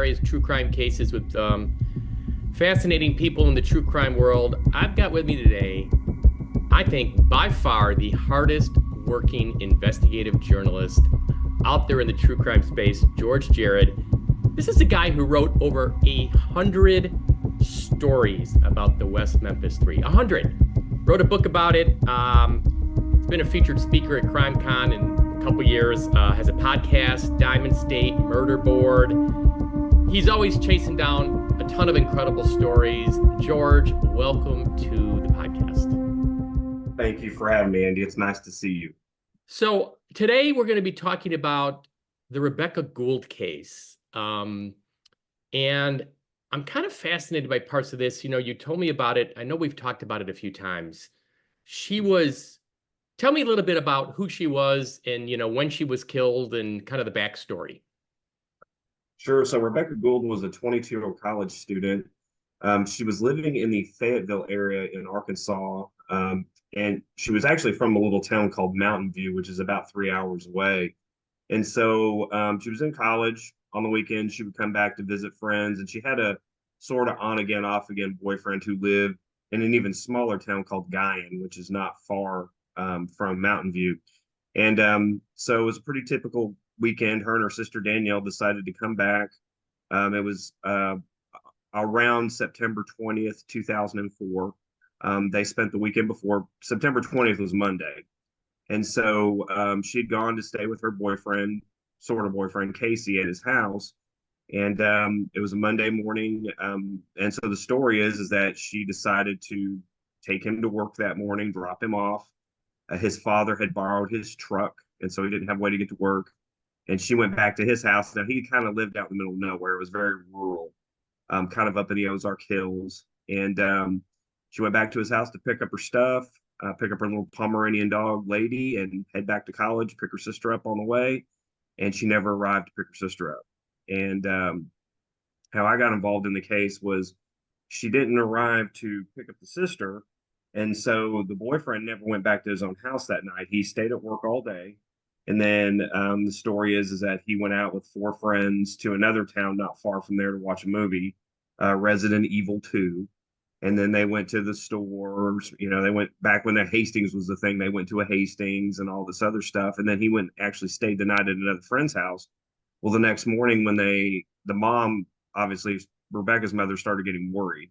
various true crime cases with fascinating people in the true crime world. I've got with me today, I think, by far the hardest working investigative journalist out there in the true crime space, George Jared. This is a guy who wrote over 100 stories about the West Memphis Three. 100. Wrote a book about it. He's been a featured speaker at CrimeCon in a couple years. Has a podcast, Diamond State Murder Board. He's always chasing down a ton of incredible stories. George, welcome to the podcast. Thank you for having me, Andy. It's nice to see you. So today we're going to be talking about the Rebekah Gould case. And I'm kind of fascinated by parts of this. You know, you told me about it. I know we've talked about it a few times. Tell me a little bit about who she was and, when she was killed and kind of the backstory. Sure. So Rebekah Gould was a 22-year-old college student. She was living in the Fayetteville area in Arkansas. And she was actually from a little town called Mountain View, which is about 3 hours away. And so she was in college. On the weekend, she would come back to visit friends, and she had a sort of on again, off again boyfriend who lived in an even smaller town called Guyan, which is not far from Mountain View. And so it was a pretty typical weekend. Her and her sister Danielle decided to come back. It was around September 20th, 2004. They spent the weekend before. September 20th was Monday. And so she'd gone to stay with her boyfriend, sort of boyfriend, Casey, at his house. And it was a Monday morning. And so the story is that she decided to take him to work that morning, drop him off. His father had borrowed his truck, and so he didn't have a way to get to work. And she went back to his house. Now, he kind of lived out in the middle of nowhere. It was very rural, kind of up in the Ozark Hills. And she went back to his house to pick up her stuff, pick up her little Pomeranian dog, Lady, and head back to college, pick her sister up on the way. And she never arrived to pick her sister up. And how I got involved in the case was she didn't arrive to pick up the sister. And so the boyfriend never went back to his own house that night. He stayed at work all day. And then the story is that he went out with four friends to another town not far from there to watch a movie, Resident Evil 2. And then they went to the stores. They went back when the Hastings was the thing. They went to a Hastings and all this other stuff. And then he went actually stayed the night at another friend's house. Well, the next morning when the mom, obviously Rebekah's mother, started getting worried.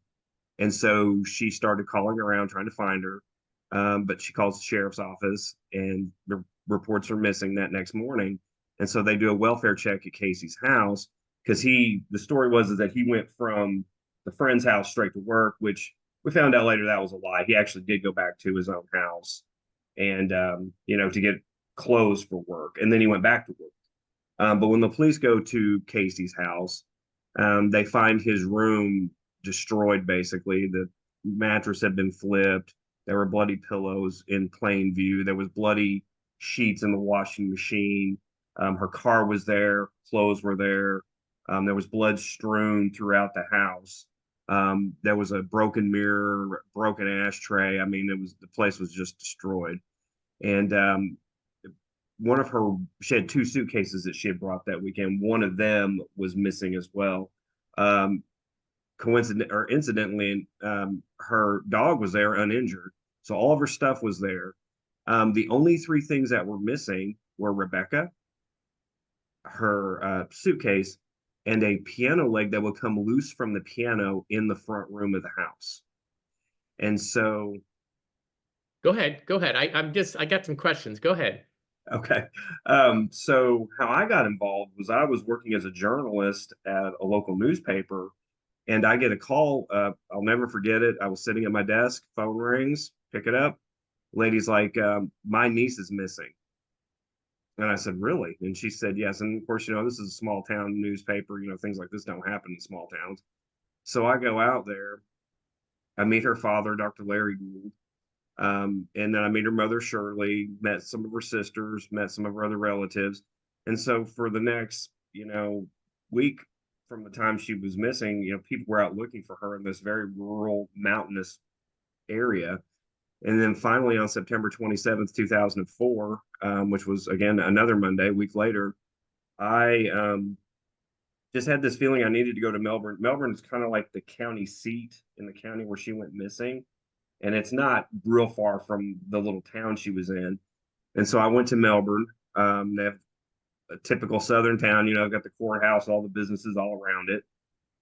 And so she started calling around trying to find her. But she calls the sheriff's office and the reports are missing that next morning. And so they do a welfare check at Casey's house because the story was that he went from the friend's house straight to work, which we found out later that was a lie. He actually did go back to his own house and, to get clothes for work. And then he went back to work. But when the police go to Casey's house, they find his room destroyed, basically. The mattress had been flipped. There were bloody pillows in plain view. There was bloody sheets in the washing machine. Her car was there. Clothes were there. There was blood strewn throughout the house. There was a broken mirror, broken ashtray. I mean, the place was just destroyed. And she had two suitcases that she had brought that weekend. One of them was missing as well. Incidentally, her dog was there uninjured. So all of her stuff was there. The only three things that were missing were Rebekah, her suitcase, and a piano leg that would come loose from the piano in the front room of the house. And so, Go ahead. I got some questions. Go ahead. okay. So how I got involved was I was working as a journalist at a local newspaper, and I get a call. I'll never forget it. I was sitting at my desk, phone rings, pick it up. Lady's like, my niece is missing. And I said, really? And she said, yes. And of course, this is a small town newspaper. Things like this don't happen in small towns. So I go out there. I meet her father, Dr. Larry Gould. And then I meet her mother, Shirley, met some of her sisters, met some of her other relatives. And so for the next, week from the time she was missing, people were out looking for her in this very rural, mountainous area. And then finally on September 27th, 2004, which was, again, another Monday, a week later, I just had this feeling I needed to go to Melbourne. Melbourne is kind of like the county seat in the county where she went missing, and it's not real far from the little town she was in. And so I went to Melbourne. They have a typical Southern town, got the courthouse, all the businesses all around it.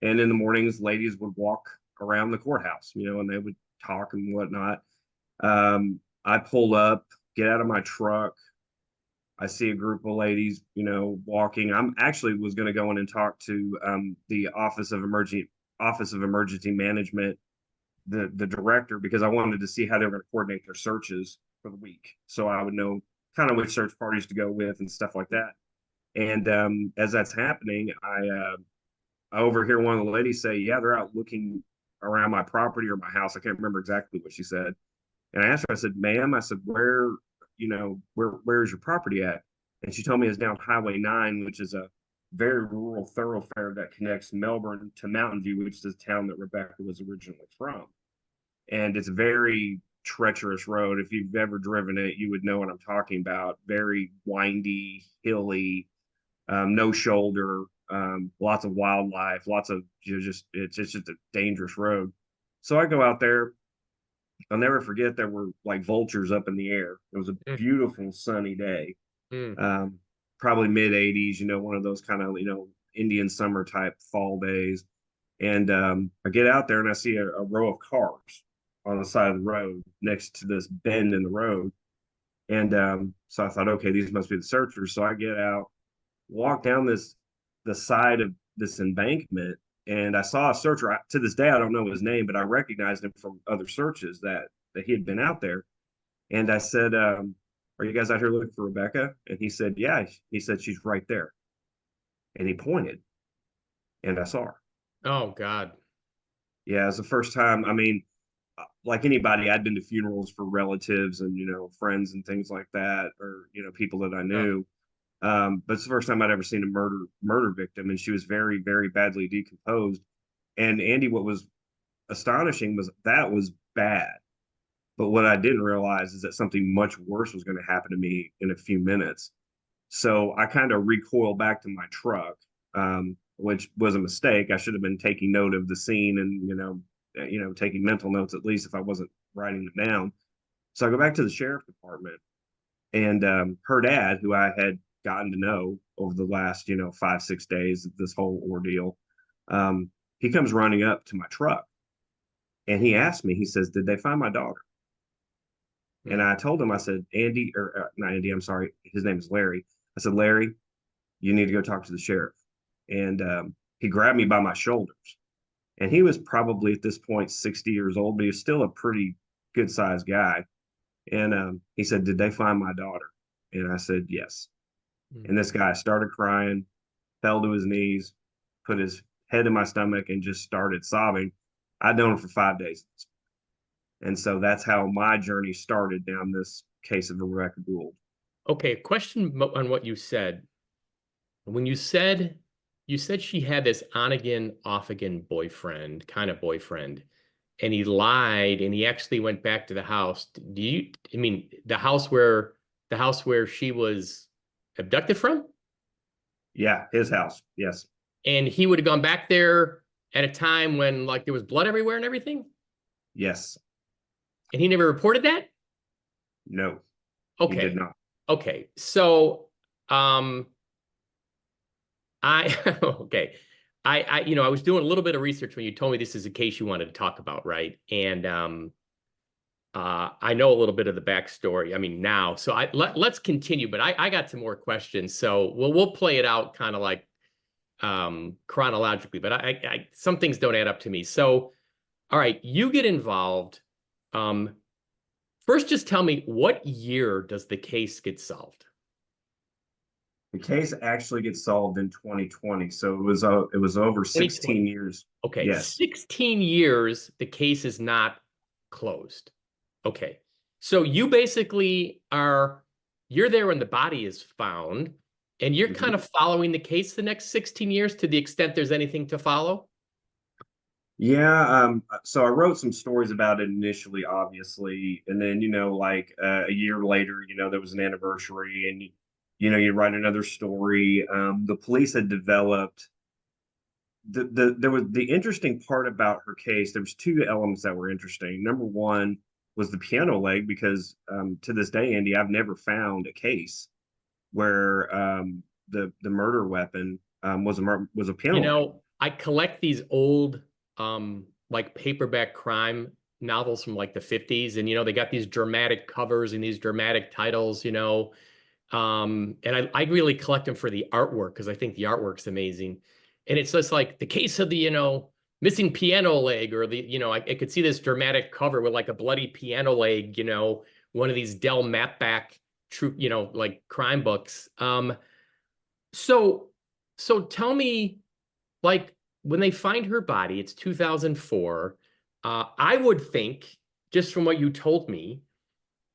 And in the mornings, ladies would walk around the courthouse, and they would talk and whatnot. I pull up, get out of my truck. I see a group of ladies, walking. I'm actually was going to go in and talk to the Office of Emergency Management, the director, because I wanted to see how they were going to coordinate their searches for the week, so I would know kind of which search parties to go with and stuff like that. And as that's happening, I overhear one of the ladies say, "Yeah, they're out looking around my property or my house." I can't remember exactly what she said. And I asked her, I said, "Ma'am," I said, where's your property at?" And she told me it's down Highway 9, which is a very rural thoroughfare that connects Melbourne to Mountain View, which is the town that Rebekah was originally from. And it's a very treacherous road. If you've ever driven it, you would know what I'm talking about. Very windy, hilly, no shoulder, lots of wildlife, lots of it's just a dangerous road. So I go out there. I'll never forget there were like vultures up in the air. It was a Mm, beautiful sunny day, mm. um, probably mid 80s, one of those kind of, Indian summer type fall days. And I get out there and I see a row of cars on the side of the road next to this bend in the road. And so I thought, okay, these must be the searchers. So I get out, walk down the side of this embankment, and I saw a searcher. To this day, I don't know his name, but I recognized him from other searches that he had been out there. And I said, "Are you guys out here looking for Rebekah?" And he said, "Yeah." He said, "She's right there." And he pointed, and I saw her. Oh God. Yeah, it's the first time. I mean, like anybody, I'd been to funerals for relatives and friends and things like that, or people that I Oh, knew. But it's the first time I'd ever seen a murder victim, and she was very, very badly decomposed. And Andy, what was astonishing was that was bad. But what I didn't realize is that something much worse was going to happen to me in a few minutes. So I kind of recoiled back to my truck, which was a mistake. I should have been taking note of the scene and taking mental notes at least if I wasn't writing them down. So I go back to the sheriff department, and her dad, who I had gotten to know over the last 5 6 days of this whole ordeal, he comes running up to my truck and he asked me. He says, "Did they find my daughter?" And mm. I told him, I said, "Andy, or not Andy, I'm sorry, his name is Larry." I said, "Larry, you need to go talk to the sheriff." And he grabbed me by my shoulders. And he was probably at this point 60 years old, but he was still a pretty good sized guy. And he said, "Did they find my daughter?" And I said, "Yes." Mm. And this guy started crying, fell to his knees, put his head in my stomach, and just started sobbing. I'd known him for 5 days. And so that's how my journey started down this case of Rebekah Gould. Okay, question on what you said. When you said she had this on again, off again boyfriend, kind of boyfriend, and he lied and he actually went back to the house. I mean, the house where she was abducted from? Yeah, his house. Yes. And he would have gone back there at a time when like there was blood everywhere and everything? Yes. And he never reported that? No, he did Okay. not. Okay. So um I okay. I was doing a little bit of research when you told me this is a case you wanted to talk about, right? And I know a little bit of the backstory. I mean, now, so let's continue. But I got some more questions, so we'll play it out kind of like chronologically. But some things don't add up to me. So, all right, you get involved. Um, First, just tell me what year does the case get solved? The case actually gets solved in 2020, so it was over 16 2020. years. Okay, Yes. 16 years, the case is not closed. Okay. So you basically you're there when the body is found, and you're kind Mhm. of following the case the next 16 years to the extent there's anything to follow. Yeah, so I wrote some stories about it initially, obviously, and then like a year later, there was an anniversary, and you write another story. The police had developed there was the interesting part about her case. There was two elements that were interesting. Number one was the piano leg, because to this day, Andy, I've never found a case where the murder weapon was a You piano leg. know, I collect these old like paperback crime novels from like the 50s, and they got these dramatic covers and these dramatic titles. And I really collect them for the artwork because I think the artwork's amazing. And it's just like the case of the missing piano leg, or I could see this dramatic cover with like a bloody piano leg, one of these Dell Mapback true, like crime books. So so tell me, like, when they find her body, it's 2004. I would think, just from what you told me,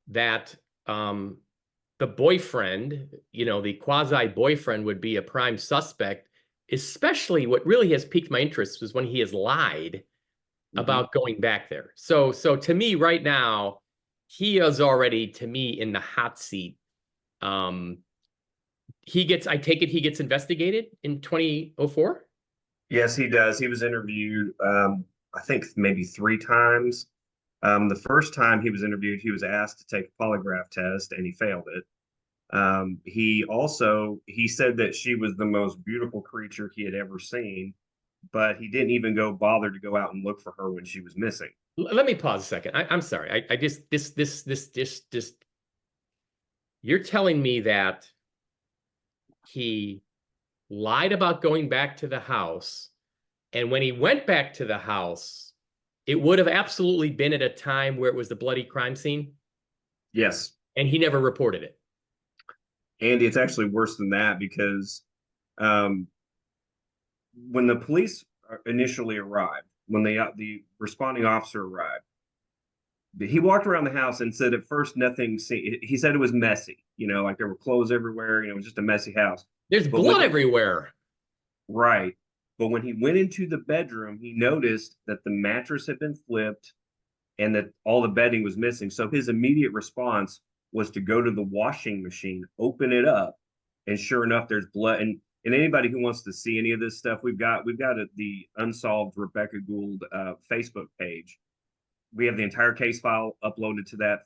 that the boyfriend, the quasi boyfriend, would be a prime suspect. Especially, what really has piqued my interest was when he has lied Mhm. about going back there. So to me, right now, he is already, to me, in the hot seat. Um, I take it he gets investigated in 2004. Yes, he does. He was interviewed, I think maybe three times. The first time he was interviewed, he was asked to take a polygraph test and he failed it. He said that she was the most beautiful creature he had ever seen, but he didn't even bother to go out and look for her when she was missing. Let me pause a second. I'm sorry. I just this you're telling me that he lied about going back to the house, and when he went back to the house, it would have absolutely been at a time where it was the bloody crime scene, Yes, and he never reported it. Andy, it's actually worse than that because um, when the police initially arrived, when the responding officer arrived, he walked around the house and said at first nothing. He said it was messy, like there were clothes everywhere. It was just a messy house. There's But when blood everywhere. Right, but when he went into the bedroom, he noticed that the mattress had been flipped and that all the bedding was missing. So his immediate response was to go to the washing machine, open it up, and sure enough, there's blood. And anybody who wants to see any of this stuff, we've got the Unsolved Rebekah Gould Facebook page. We have the entire case file uploaded to that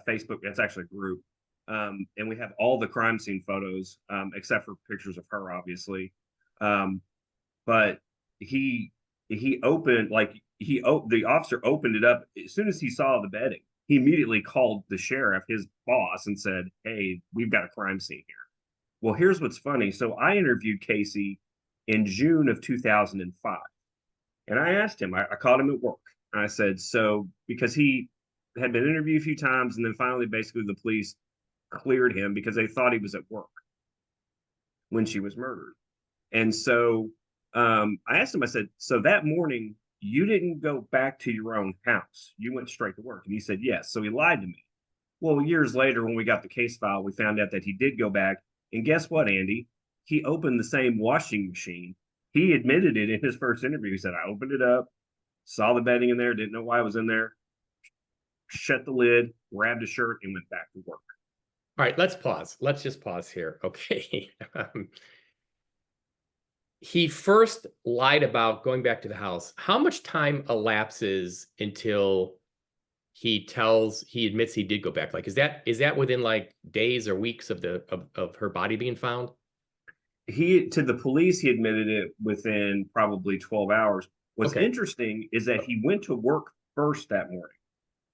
Facebook. That's actually a group, and we have all the crime scene photos, except for pictures of her, obviously. Um, but he he opened like he the officer opened it up as soon as he saw the bedding. He immediately called the sheriff, his boss, and said, "Hey, we've got a crime scene here." Well, here's what's funny. So I interviewed Casey in June of 2005, and I asked him. I called him at work. I said, "So," because he had been interviewed a few times, and then finally, basically, the police cleared him because they thought he was at work when she was murdered. And so I asked him, I said, "So that morning, you didn't go back to your own house. You went straight to work." And he said, "Yes." So he lied to me. Well, years later, when we got the case file, we found out that he did go back. And guess what, Andy? He opened the same washing machine. He admitted it in his first interview. He said, "I opened it up, saw the bedding in there, didn't know why it was in there, shut the lid, grabbed a shirt, and went back to work." All right, let's pause. Let's just pause here. Okay. He first lied about going back to the house. How much time elapses until he admits he did go back? Like, is that within like days or weeks of her body being found? To the police, he admitted it within probably 12 hours. What's Okay. interesting is that he went to work first that morning.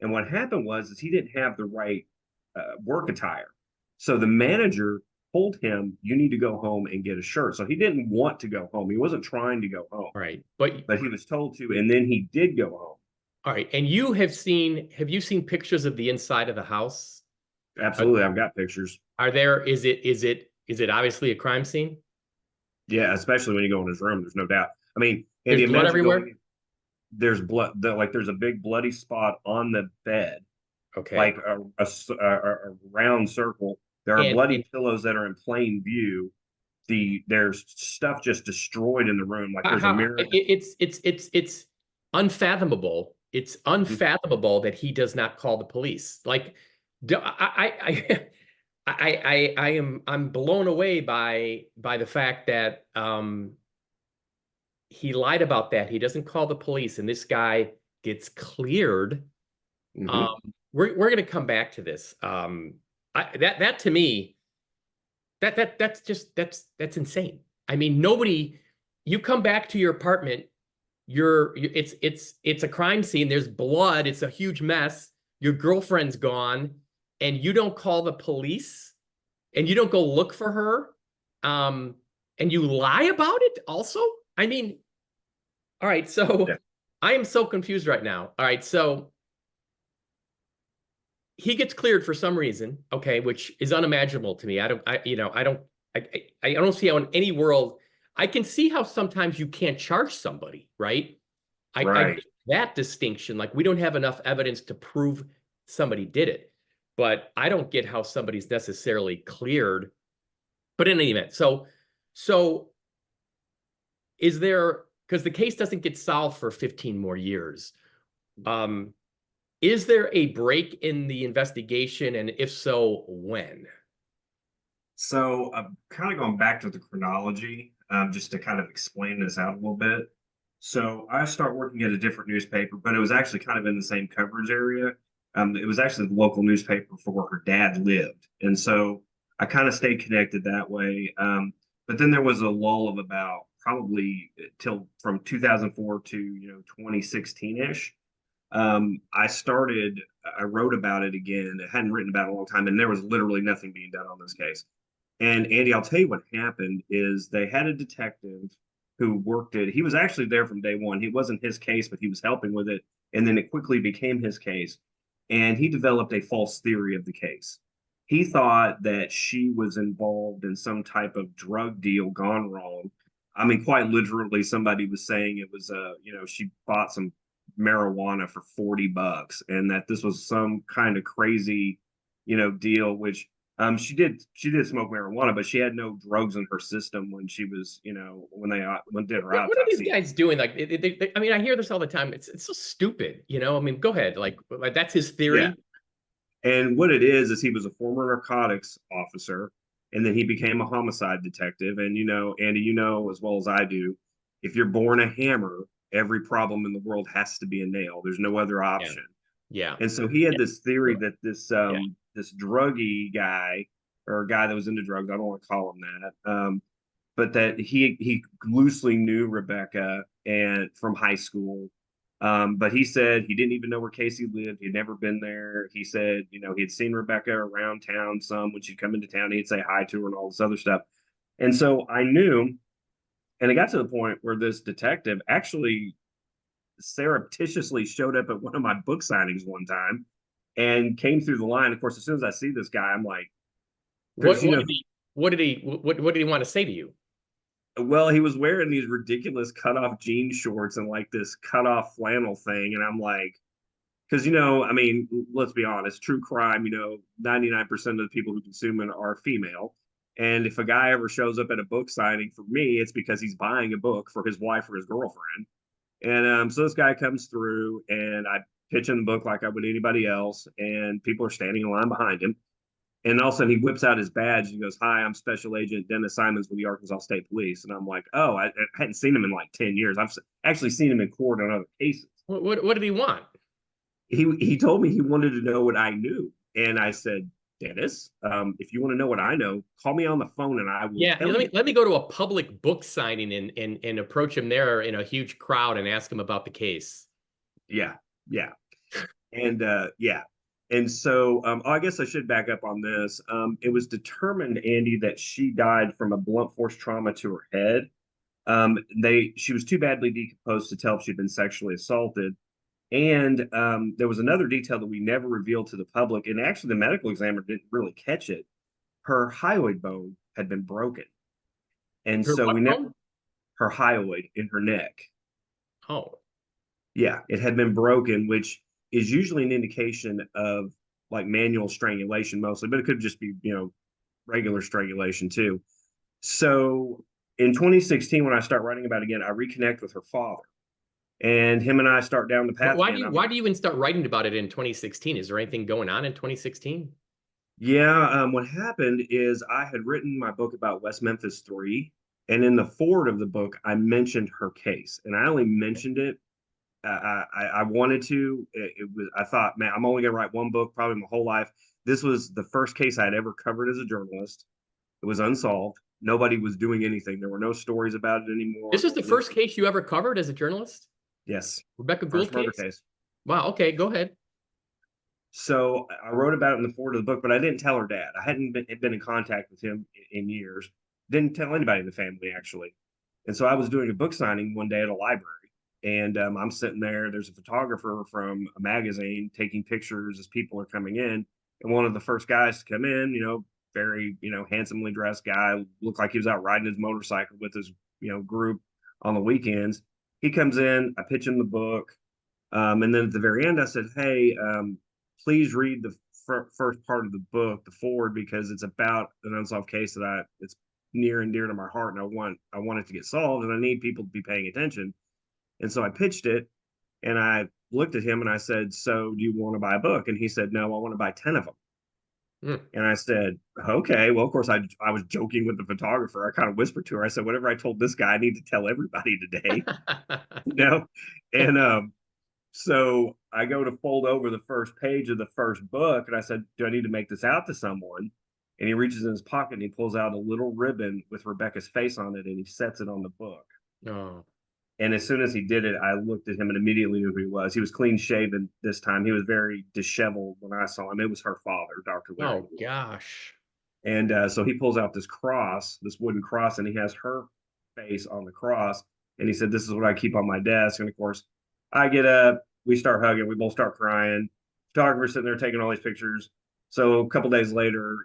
And what happened was is he didn't have the right work attire. So the manager told him, "You need to go home and get a shirt." So he didn't want to go home. He wasn't trying to go home, All right. But but he was told to, and then he did go home. all right. And have you seen pictures of the inside of the house? Are, Absolutely, I've got pictures. are there, is it obviously a crime scene? Yeah, especially when you go in his room, there's no doubt. I mean, There's Andy, blood imagine everywhere? going. There's blood. Like there's a big bloody spot on the bed, Okay. like a round circle. There are And bloody pillows that are in plain view. There's stuff just destroyed in the room. Like there's a mirror. it's unfathomable. It's unfathomable that he does not call the police. Like, I'm blown away by the fact that he lied about that. He doesn't call the police, and this guy gets cleared. Um, Hmm. we're going to come back to this. That to me, that's insane. I mean, nobody. You come back to your apartment. It's a crime scene. There's blood. It's a huge mess. Your girlfriend's gone, and you don't call the police, and you don't go look for her, um, and you lie about it. Also, I mean, all right. Yeah. So I am so confused right now. All right, so he gets cleared for some reason, okay, which is unimaginable to me. I don't see how in any world I can see how sometimes you can't charge somebody, right? I Right. get that distinction. Like we don't have enough evidence to prove somebody did it, but I don't get how somebody's necessarily cleared. But in any event, so is there, because the case doesn't get solved for 15 more years. Um, Is there a break in the investigation? And if so, when? So, kind of going back to the chronology, just to kind of explain this out a little bit. So, I start working at a different newspaper, but it was actually kind of in the same coverage area. It was actually the local newspaper for where her dad lived, and so I kind of stayed connected that way. But then there was a lull of about probably till from 2004 to 2016 ish. I wrote about it again. I hadn't written about it in a long time, and there was literally nothing being done on this case. And Andy, I'll tell you what happened is they had a detective who worked it. He was actually there from day one. It wasn't his case, but he was helping with it. And then it quickly became his case. And he developed a false theory of the case. He thought that she was involved in some type of drug deal gone wrong. I mean, quite literally, somebody was saying it was, she bought some marijuana for $40 and that this was some kind of crazy, deal, which she did smoke marijuana, but she had no drugs in her system when she was, when did her What are these autopsy. guys doing? Like, I mean, I hear this all the time. It's so stupid, you know? I mean, go ahead. Like that's his Yeah. theory. And what it is he was a former narcotics officer and then he became a homicide detective. And Andy, as well as I do, if you're born a hammer, every problem in the world has to be a nail. There's no other Yeah. option. Yeah. And so he had Yeah. this theory that this Yeah. this druggy guy or a guy that was into drugs, I don't want to call him that, but that he loosely knew Rebekah and from high school. But he said he didn't even know where Casey lived. He'd never been there. He said, he had seen Rebekah around town some when she'd come into town. He'd say hi to her and all this other stuff. And so I knew, and it got to the point where this detective actually surreptitiously showed up at one of my book signings one time and came through the line. Of course, as soon as I see this guy, I'm like, What because what did he what did he want to say to you? well, he was wearing these ridiculous cutoff jean shorts and like this cutoff flannel thing, and I'm like, because I mean, let's be honest, true crime, 99% of the people who consume it are female. And if a guy ever shows up at a book signing for me, it's because he's buying a book for his wife or his girlfriend. And so this guy comes through, and I pitch him the book like I would anybody else, and people are standing in line behind him. And all of a sudden, he whips out his badge and he goes, "Hi, I'm Special Agent Dennis Simons with the Arkansas State Police." And I'm like, "Oh, I hadn't seen him in like 10 years. I've actually seen him in court on other cases." What did he want? He told me he wanted to know what I knew, and I said, "Dennis, if you want to know what I know, call me on the phone and I will Yeah, tell you." let me go to a public book signing and approach him there in a huge crowd and ask him about the case. Yeah, yeah. And yeah. And so I guess I should back up on this. It was determined, Andy, that she died from a blunt force trauma to her head. She was too badly decomposed to tell if she'd been sexually assaulted. And there was another detail that we never revealed to the public, and actually the medical examiner didn't really catch it. Her hyoid bone had been broken, and Her so what we never phone? her hyoid in her neck. Oh, Yeah, it had been broken, which is usually an indication of like manual strangulation mostly, but it could just be, regular strangulation too. So in 2016, when I start writing about it again, I reconnect with her father and him and I start down the path why do again. you I'm why like, do you even start writing about it in 2016? Is there anything going on in 2016? yeah, what happened is I had written my book about West Memphis 3. And in the forward of the book, I mentioned her case, and I only mentioned it. I wanted to. It was. I thought, man, I'm only gonna write one book, probably my whole life. This was the first case I'd ever covered as a journalist. It was unsolved. Nobody was doing anything. There were no stories about it anymore. This was No the police. first case you ever covered as a journalist? Yes, Rebekah first Gould murder case? case. Wow. Okay, go ahead. So I wrote about it in the forward of the book, but I didn't tell her dad. I hadn't been in contact with him in years. Didn't tell anybody in the family actually. And so I was doing a book signing one day at a library, and I'm sitting there. There's a photographer from a magazine taking pictures as people are coming in, and one of the first guys to come in, very handsomely dressed guy, looked like he was out riding his motorcycle with his group on the weekends. He comes in. I pitch him the book. And then at the very end, I said, "Hey, please read the first part of the book, the forward, because it's about an unsolved case that it's near and dear to my heart, and I want it to get solved, and I need people to be paying attention." And so I pitched it, and I looked at him and I said, "So do you want to buy a book?" And he said, "No, I want to buy 10 of them." Hmm. And I said, "Okay." Well, of course, I was joking with the photographer. I kind of whispered to her. I said, "Whatever I told this guy, I need to tell everybody today." you know, and so I go to fold over the first page of the first book, and I said, "Do I need to make this out to someone?" And he reaches in his pocket and he pulls out a little ribbon with Rebekah's face on it, and he sets it on the book. Oh. And as soon as he did it, I looked at him and immediately knew who he was. He was clean shaven this time. He was very disheveled when I saw him. It was her father, Dr. Larry Oh Gould. gosh. And so he pulls out this cross, this wooden cross, and he has her face on the cross. And he said, "This is what I keep on my desk." And of course, I get up, we start hugging, we both start crying. Photographer sitting there taking all these pictures. So a couple days later,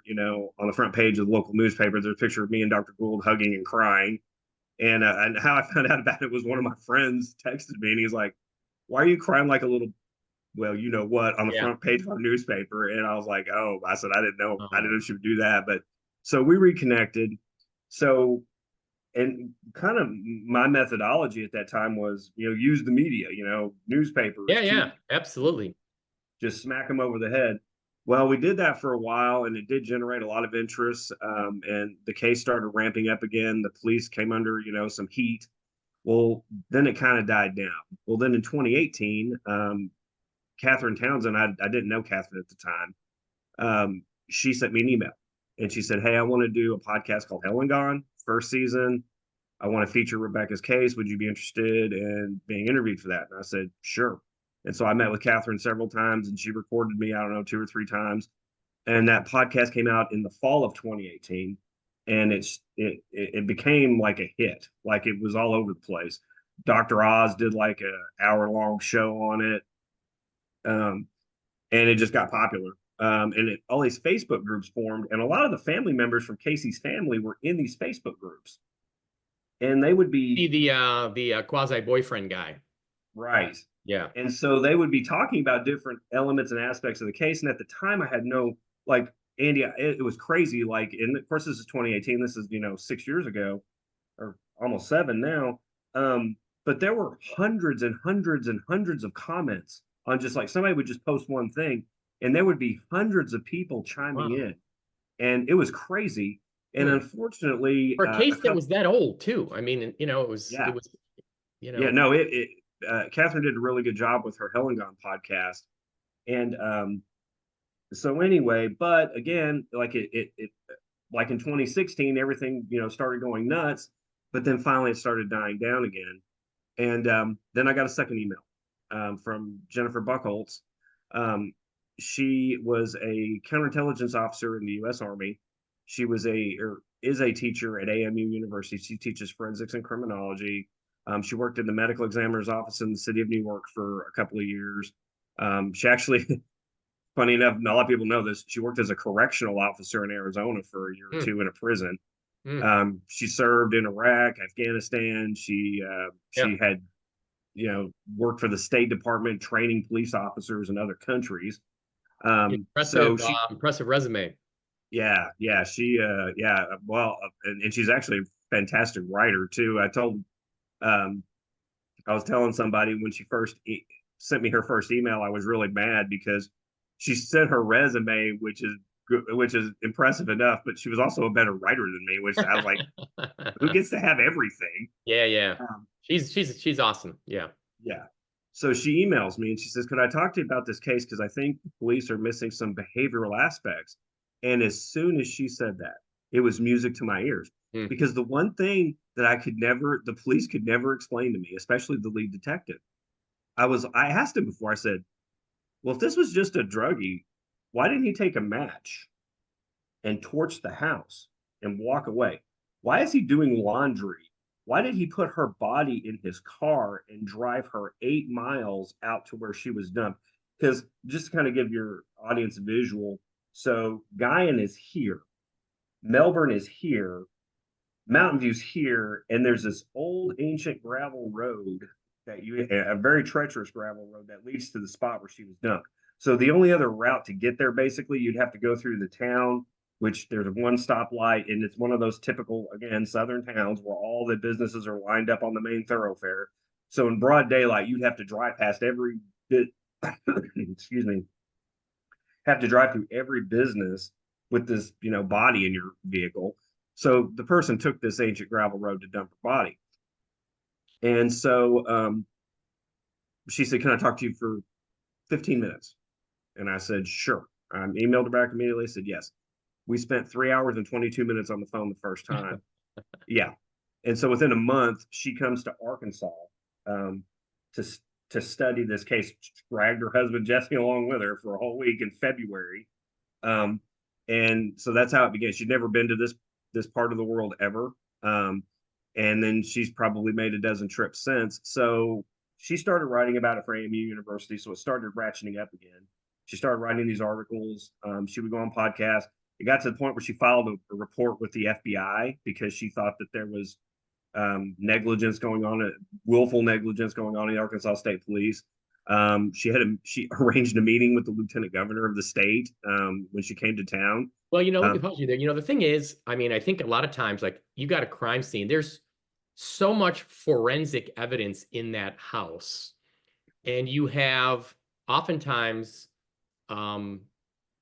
on the front page of the local newspaper, there's a picture of me and Dr. Gould hugging and crying. And how I found out about it was one of my friends texted me, and he's like, "Why are you crying like a little, well, you know what, on the Yeah. front page of our newspaper?" And I was like, "Oh," I said, I didn't Oh. know she would do that." But so we reconnected. So, and kind of my methodology at that time was, use the media, Yeah, newspapers, TV, yeah, absolutely. just smack them over the head. Well, we did that for a while, and it did generate a lot of interest. And the case started ramping up again. The police came under, some heat. Well, then it kind of died down. Well, then in 2018, Catherine Townsend, I didn't know Catherine at the time. She sent me an email, and she said, "Hey, I want to do a podcast called Hell and Gone, first season. I want to feature Rebekah's case. Would you be interested in being interviewed for that?" And I said, "Sure." And so I met with Catherine several times, and she recorded me, I don't know, 2 or 3 times. And that podcast came out in the fall of 2018, and it became like a hit. Like it was all over the place. Dr. Oz did like a hour-long show on it, um, and it just got popular. All these Facebook groups formed, and a lot of the family members from Casey's family were in these Facebook groups, and they would be The quasi boyfriend guy. right. Yeah. And so they would be talking about different elements and aspects of the case. And at the time, I had no, like, Andy, it was crazy. Like, and of course, this is 2018. This is, 6 years ago, or almost 7 now. But there were hundreds and hundreds and hundreds of comments on, just like, somebody would just post one thing, and there would be hundreds of people chiming Wow. in. And it was crazy. And Hmm. unfortunately, For a a case that couple, was that old too. I mean, it yeah, was, yeah, no, Catherine did a really good job with her Helen Gone podcast. And so anyway, but again, like like in 2016, everything, started going nuts, but then finally it started dying down again. And then I got a second email from Jennifer Buckholtz. She was a counterintelligence officer in the U.S. Army. She was is a teacher at AMU University. She teaches forensics and criminology. She worked in the medical examiner's office in the city of New York for a couple of years. She actually, funny enough, not a lot of people know this. She worked as a correctional officer in Arizona for a year or hmm, two in a prison. hmm. She served in Iraq, Afghanistan. Yeah. She had, worked for the State Department, training police officers in other countries. So Impressive, impressive resume. yeah, well, and she's actually a fantastic writer too. Um, I was telling somebody when she first sent me her first email, I was really mad because she sent her resume, which is which is impressive enough. But she was also a better writer than me, which I was like, who gets to have everything? Yeah, yeah. Um, She's awesome. Yeah. yeah. So she emails me and she says, "Could I talk to you about this case? Because I think the police are missing some behavioral aspects." And as soon as she said that, it was music to my ears. Hmm. Because the one thing that the police could never explain to me, especially the lead detective, I asked him before, I said, well, if this was just a druggie, why didn't he take a match and torch the house and walk away? Why is he doing laundry? Why did he put her body in his car and drive her 8 miles out to where she was dumped? Because just to kind of give your audience a visual, so Guyan is here, Melbourne is here, Mountain View's here, and there's this old ancient gravel road a very treacherous gravel road that leads to the spot where she was dumped. So the only other route to get there, basically, you'd have to go through the town, which there's a one stop light, and it's one of those typical, again, southern towns where all the businesses are lined up on the main thoroughfare. So in broad daylight, you'd have to drive past every bit, excuse me, have to drive through every business with this, body in your vehicle. So the person took this ancient gravel road to dump her body. And so she said, "Can I talk to you for 15 minutes?" And I said, "Sure." I emailed her back immediately, said, "Yes." We spent 3 hours and 22 minutes on the phone the first time. Yeah. And so within a month, she comes to Arkansas um, to, to study this case, dragged her husband Jesse along with her for a whole week in February. Um, and so that's how it began. She'd never been to this part of the world ever. Um, and then she's probably made a dozen trips since. So she started writing about it for AMU University. So it started ratcheting up again. She started writing these articles. She would go on podcasts. It got to the point where she filed a report with the FBI because she thought that there was negligence going on, willful negligence going on in the Arkansas State Police. She arranged a meeting with the lieutenant governor of the state when she came to town. Well, let me pause you there. The thing is, I mean, I think a lot of times, like you got a crime scene, there's so much forensic evidence in that house, and you have oftentimes um,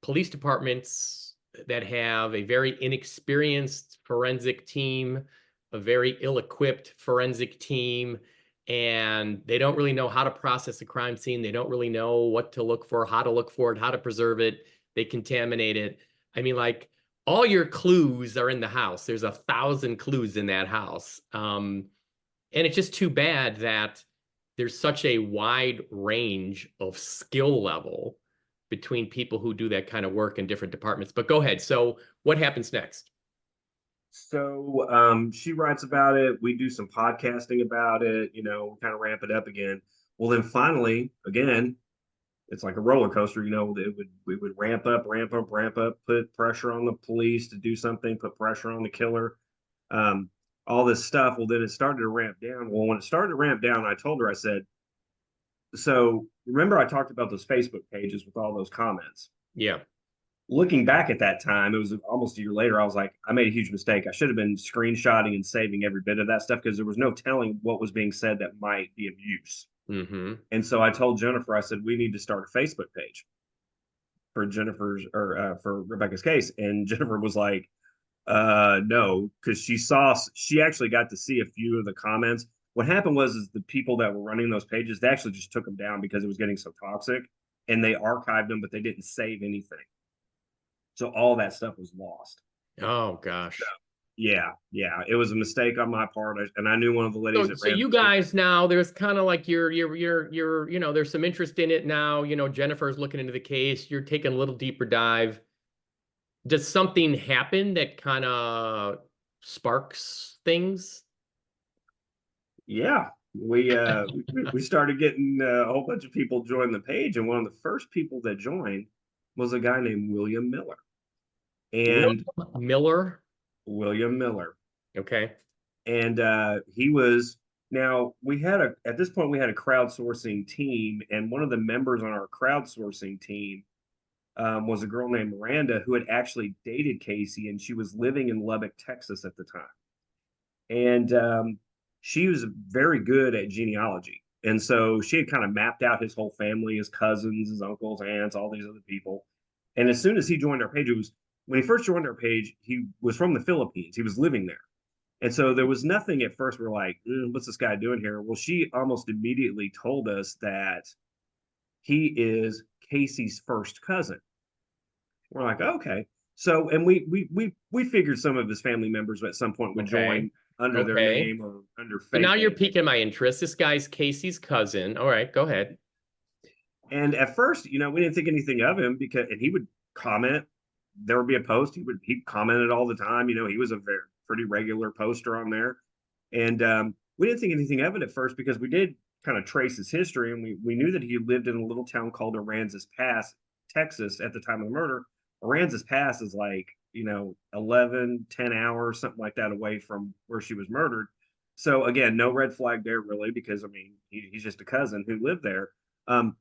police departments that have a very inexperienced forensic team, a very ill-equipped forensic team, and they don't really know how to process a crime scene. They don't really know what to look for, how to look for it, how to preserve it. They contaminate it. I mean, like all your clues are in the house. There's 1,000 clues in that house. And it's just too bad that there's such a wide range of skill level between people who do that kind of work in different departments. But go ahead. So what happens next? So she writes about it. We do some podcasting about it, kind of ramp it up again. Well, then finally, again, it's like a roller coaster, we would ramp up, ramp up, ramp up, put pressure on the police to do something, put pressure on the killer, um, all this stuff. Well, then it started to ramp down. Well, when it started to ramp down, I told her, I said, so remember I talked about those Facebook pages with all those comments. Yeah. Looking back at that time, it was almost a year later. I was like, I made a huge mistake. I should have been screenshotting and saving every bit of that stuff because there was no telling what was being said that might be abuse. Mm-hmm. And so I told Jennifer, I said, we need to start a Facebook page for for Rebekah's case. And Jennifer was like, no, because she actually got to see a few of the comments. What happened is the people that were running those pages, they actually just took them down because it was getting so toxic and they archived them, but they didn't save anything. So all that stuff was lost. Oh gosh. So, yeah, it was a mistake on my part, and I knew one of the ladies So, that so ran. you guys now, there's kind of like there's some interest in it now. Jennifer's looking into the case. You're taking a little deeper dive. Does something happen that kind of sparks things? Yeah, we started getting a whole bunch of people join the page, and one of the first people that joined was a guy named William Miller. And William Miller. William Miller. Okay. And he was now we had at this point we had a crowdsourcing team, and one of the members on our crowdsourcing team was a girl named Miranda who had actually dated Casey, and she was living in Lubbock, Texas at the time. And she was very good at genealogy. And so she had kind of mapped out his whole family, his cousins, his uncles, aunts, all these other people. And as soon as he joined our page, it was when he first joined our page, he was from the Philippines. He was living there. And so there was nothing at first. We're like, what's this guy doing here? Well, she almost immediately told us that he is Casey's first cousin. We're like, okay. So, and we figured some of his family members at some point would Okay. join under their Okay. name or under So fake now you're names. piquing my interest. This guy's Casey's cousin. All right, go ahead. And at first, we didn't think anything of him because, and he would comment. There would be a post. He commented all the time. He was a very pretty regular poster on there, and we didn't think anything of it at first because we did kind of trace his history, and we knew that he lived in a little town called Aransas Pass, Texas, at the time of the murder. Aransas Pass is like 11, 10 hours, something like that, away from where she was murdered. So again, no red flag there really, because I mean he's just a cousin who lived there.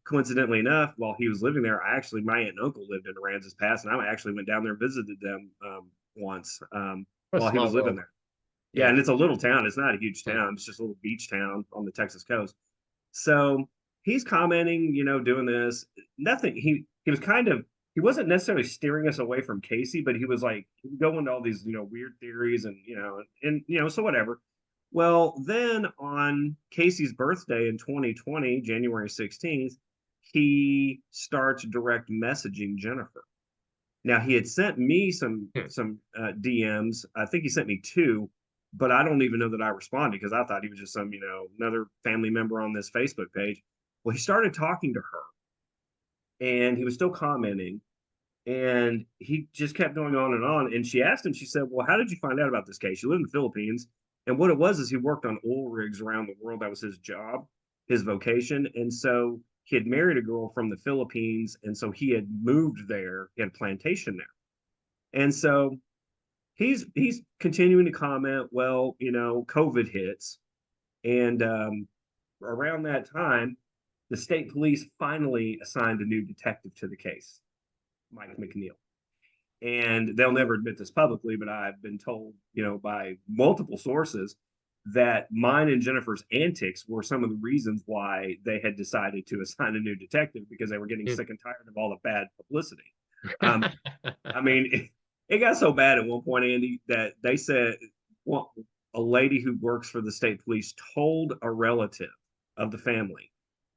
Coincidentally enough, while he was living there, my aunt and uncle lived in Aransas Pass, and I actually went down there and visited them once What a while he small was living world. there. Yeah, Yeah. and it's a little town. It's not a huge Yeah. town. It's just a little beach town on the Texas coast. So he's commenting, doing this. Nothing. He was kind of he wasn't necessarily steering us away from Casey, but he was like he would go into all these weird theories and so whatever. Well, then on Casey's birthday in 2020, January 16th, he starts direct messaging Jennifer. Now he had sent me Hmm. some DMs. I think he sent me two, but I don't even know that I responded because I thought he was just some another family member on this Facebook page. Well, he started talking to her, and he was still commenting, and he just kept going on and on. And she asked him, she said, "Well, how did you find out about this case? You live in the Philippines." And what it was is he worked on oil rigs around the world. That was his job, his vocation. And so he had married a girl from the Philippines. And so he had moved there, he had a plantation there. And so he's continuing to comment, well, COVID hits. And around that time, the state police finally assigned a new detective to the case, Mike McNeil. And they'll never admit this publicly, but I've been told, by multiple sources that mine and Jennifer's antics were some of the reasons why they had decided to assign a new detective because they were getting sick and tired of all the bad publicity. Um, I mean, it got so bad at one point, Andy, that they said, well, a lady who works for the state police told a relative of the family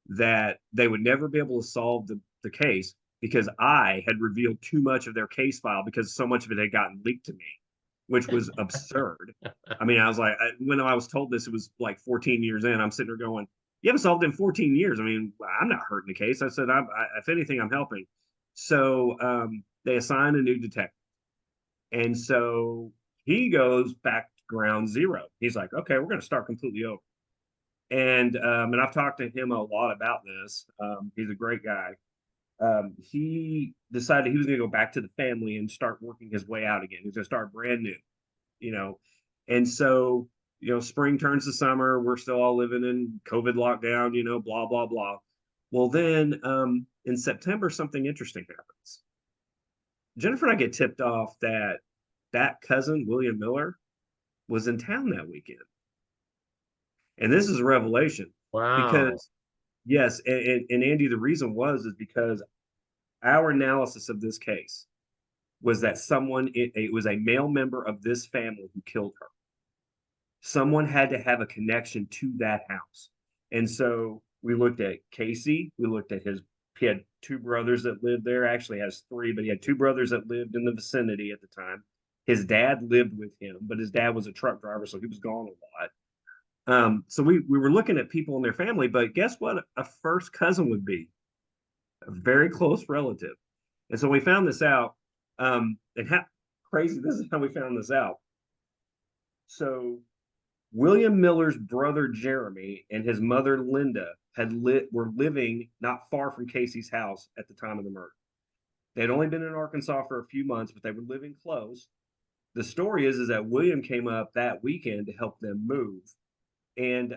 that they would never be able to solve the case because I had revealed too much of their case file because so much of it had gotten leaked to me, which was absurd. I mean, I was like, when I was told this, it was like 14 years in. I'm sitting there going, "You haven't solved it in 14 years." I mean, I'm not hurting the case. I said, if anything, I'm helping. So they assign a new detective. And so he goes back to ground zero. He's like, okay, we're going to start completely over. And I've talked to him a lot about this. He's a great guy. He decided he was going to go back to the family and start working his way out again. He's going to start brand new, you know. And so, spring turns to summer. We're still all living in COVID lockdown, blah, blah, blah. Well, then in September, something interesting happens. Jennifer and I get tipped off that cousin, William Miller, was in town that weekend. And this is a revelation Wow. because, yes, and Andy, the reason is because our analysis of this case was that it was a male member of this family who killed her. Someone had to have a connection to that house. And so we looked at Casey. We looked at he had two brothers that lived there, actually has three, but he had two brothers that lived in the vicinity at the time. His dad lived with him, but his dad was a truck driver, so he was gone a lot. So we were looking at people in their family, but guess what? A first cousin would be a very close relative. And so we found this out. And how crazy, this is how we found this out. So William Miller's brother Jeremy and his mother Linda were living not far from Casey's house at the time of the murder. They'd only been in Arkansas for a few months, but they were living close. The story is that William came up that weekend to help them move. And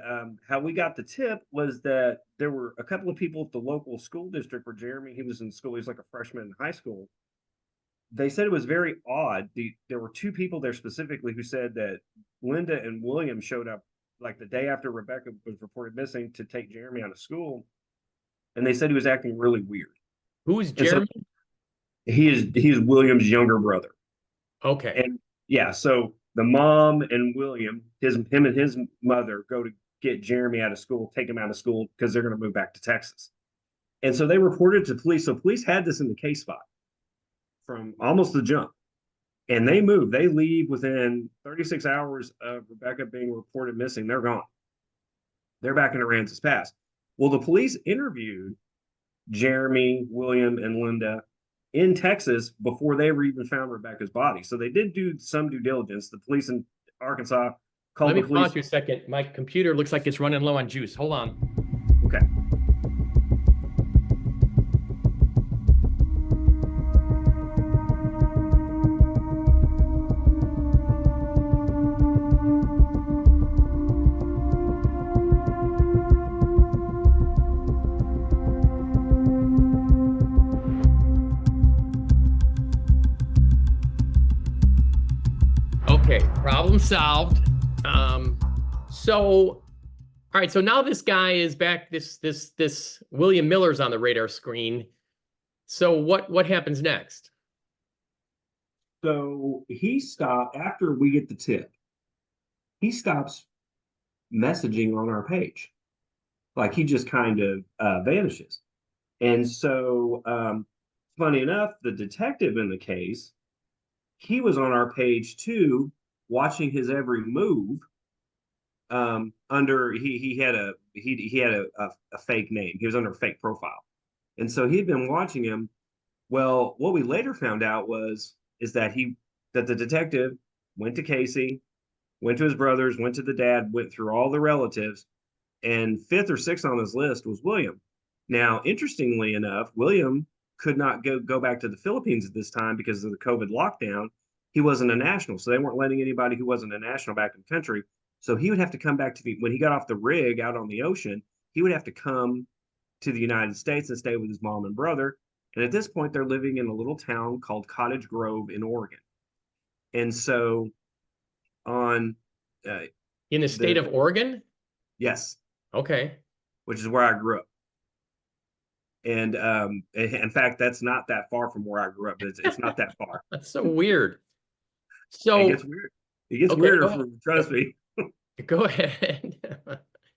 how we got the tip was that there were a couple of people at the local school district where he was in school. He was like a freshman in high school. They said it was very odd. There were two people there specifically who said that Linda and William showed up like the day after Rebekah was reported missing to take Jeremy out of school. And they said he was acting really weird. Who is And so Jeremy? He is William's younger brother. Okay. And yeah, so the mom and William, him and his mother go to get Jeremy out of school, take him out of school because they're going to move back to Texas. And so they reported to police. So police had this in the case file from almost the jump. And they move. They leave within 36 hours of Rebekah being reported missing. They're gone. They're back in Aransas Pass. Well, the police interviewed Jeremy, William, and Linda in Texas before they ever even found Rebekah's body. So they did do some due diligence. The police in Arkansas called Let me the police. pause you a second. My computer looks like it's running low on juice. Hold on. Okay. Okay, problem solved. So, all right. So now this guy is back. This William Miller's on the radar screen. So what happens next? So he stopped after we get the tip. He stops messaging on our page. Like he just kind of vanishes. And so, funny enough, the detective in the case, he was on our page too, watching his every move. Under he had a fake name. He was under a fake profile, and so he had been watching him. Well, what we later found out is that the detective went to Casey, went to his brothers, went to the dad, went through all the relatives, and fifth or sixth on his list was William. Now, interestingly enough, William could not go back to the Philippines at this time because of the COVID lockdown. He wasn't a national, so they weren't letting anybody who wasn't a national back in the country. So he would have to come back to when he got off the rig out on the ocean, he would have to come to the United States and stay with his mom and brother. And at this point, they're living in a little town called Cottage Grove in Oregon. And so on In the state of Oregon? yes, Okay. which is where I grew up. And in fact, that's not that far from where I grew up. It's not that far. That's so weird. It So gets weird. It gets okay, weirder, trust me. go ahead.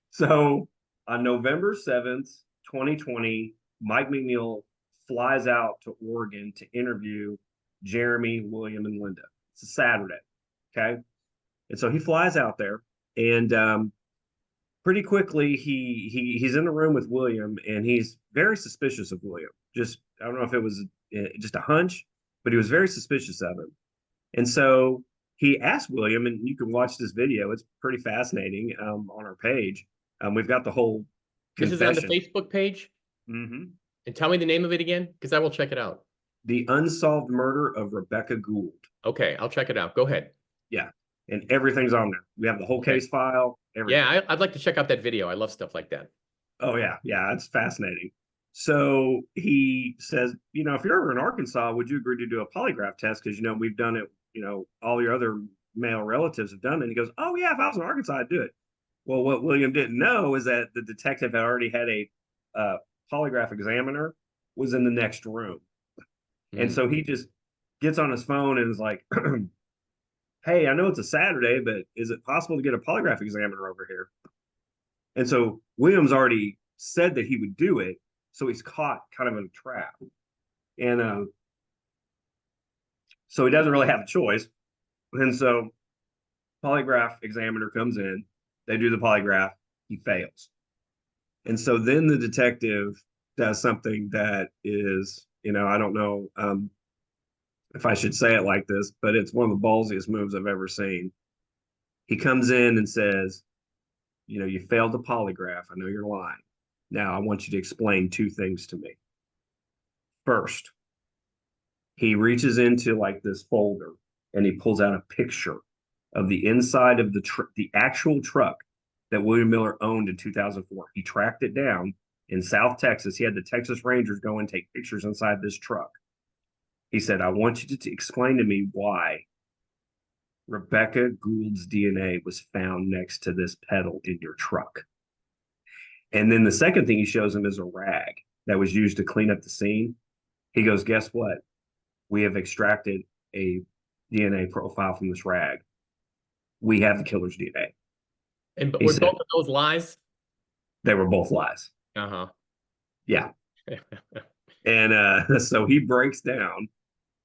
So on November 7th, 2020, Mike McNeil flies out to Oregon to interview Jeremy, William, and Linda. It's a Saturday. Okay. And so he flies out there, and pretty quickly he's in the room with William, and he's very suspicious of William. Just I don't know if it was just a hunch, but he was very suspicious of him. And so he asked William, and you can watch this video. It's pretty fascinating on our page. We've got the whole This is on the confession. Facebook page. Mm-hmm. And tell me the name of it again, because I will check it out. The Unsolved Murder of Rebekah Gould. Okay, I'll check it out. Go ahead. Yeah. And everything's on there. We have the whole case file. Everything. Yeah, I'd like to check out that video. I love stuff like that. Oh, yeah. Yeah. It's fascinating. So he says, if you're ever in Arkansas, would you agree to do a polygraph test? Because, we've done it, all your other male relatives have done it. And he goes, oh, yeah, if I was in Arkansas, I'd do it. Well, what William didn't know is that the detective had already had a polygraph examiner was in the next room. And so he just gets on his phone and is like, hey, I know it's a Saturday, but is it possible to get a polygraph examiner over here? And so Williams already said that he would do it. So he's caught kind of in a trap. And so he doesn't really have a choice. And so polygraph examiner comes in. They do the polygraph. He fails. And so then the detective does something that is, I don't know if I should say it like this, but it's one of the ballsiest moves I've ever seen. He comes in and says, you failed the polygraph. I know you're lying. Now I want you to explain two things to me. First, he reaches into like this folder and he pulls out a picture of the inside of the actual truck that William Miller owned in 2004. He tracked it down in South Texas. He had the Texas Rangers go and take pictures inside this truck. He said, I want you to explain to me why Rebekah Gould's DNA was found next to this pedal in your truck. And then the second thing he shows him is a rag that was used to clean up the scene. He goes, guess what? We have extracted a DNA profile from this rag. We have the killer's DNA. And but He were said both of those lies? they were both lies. Uh-huh. Yeah. And so he breaks down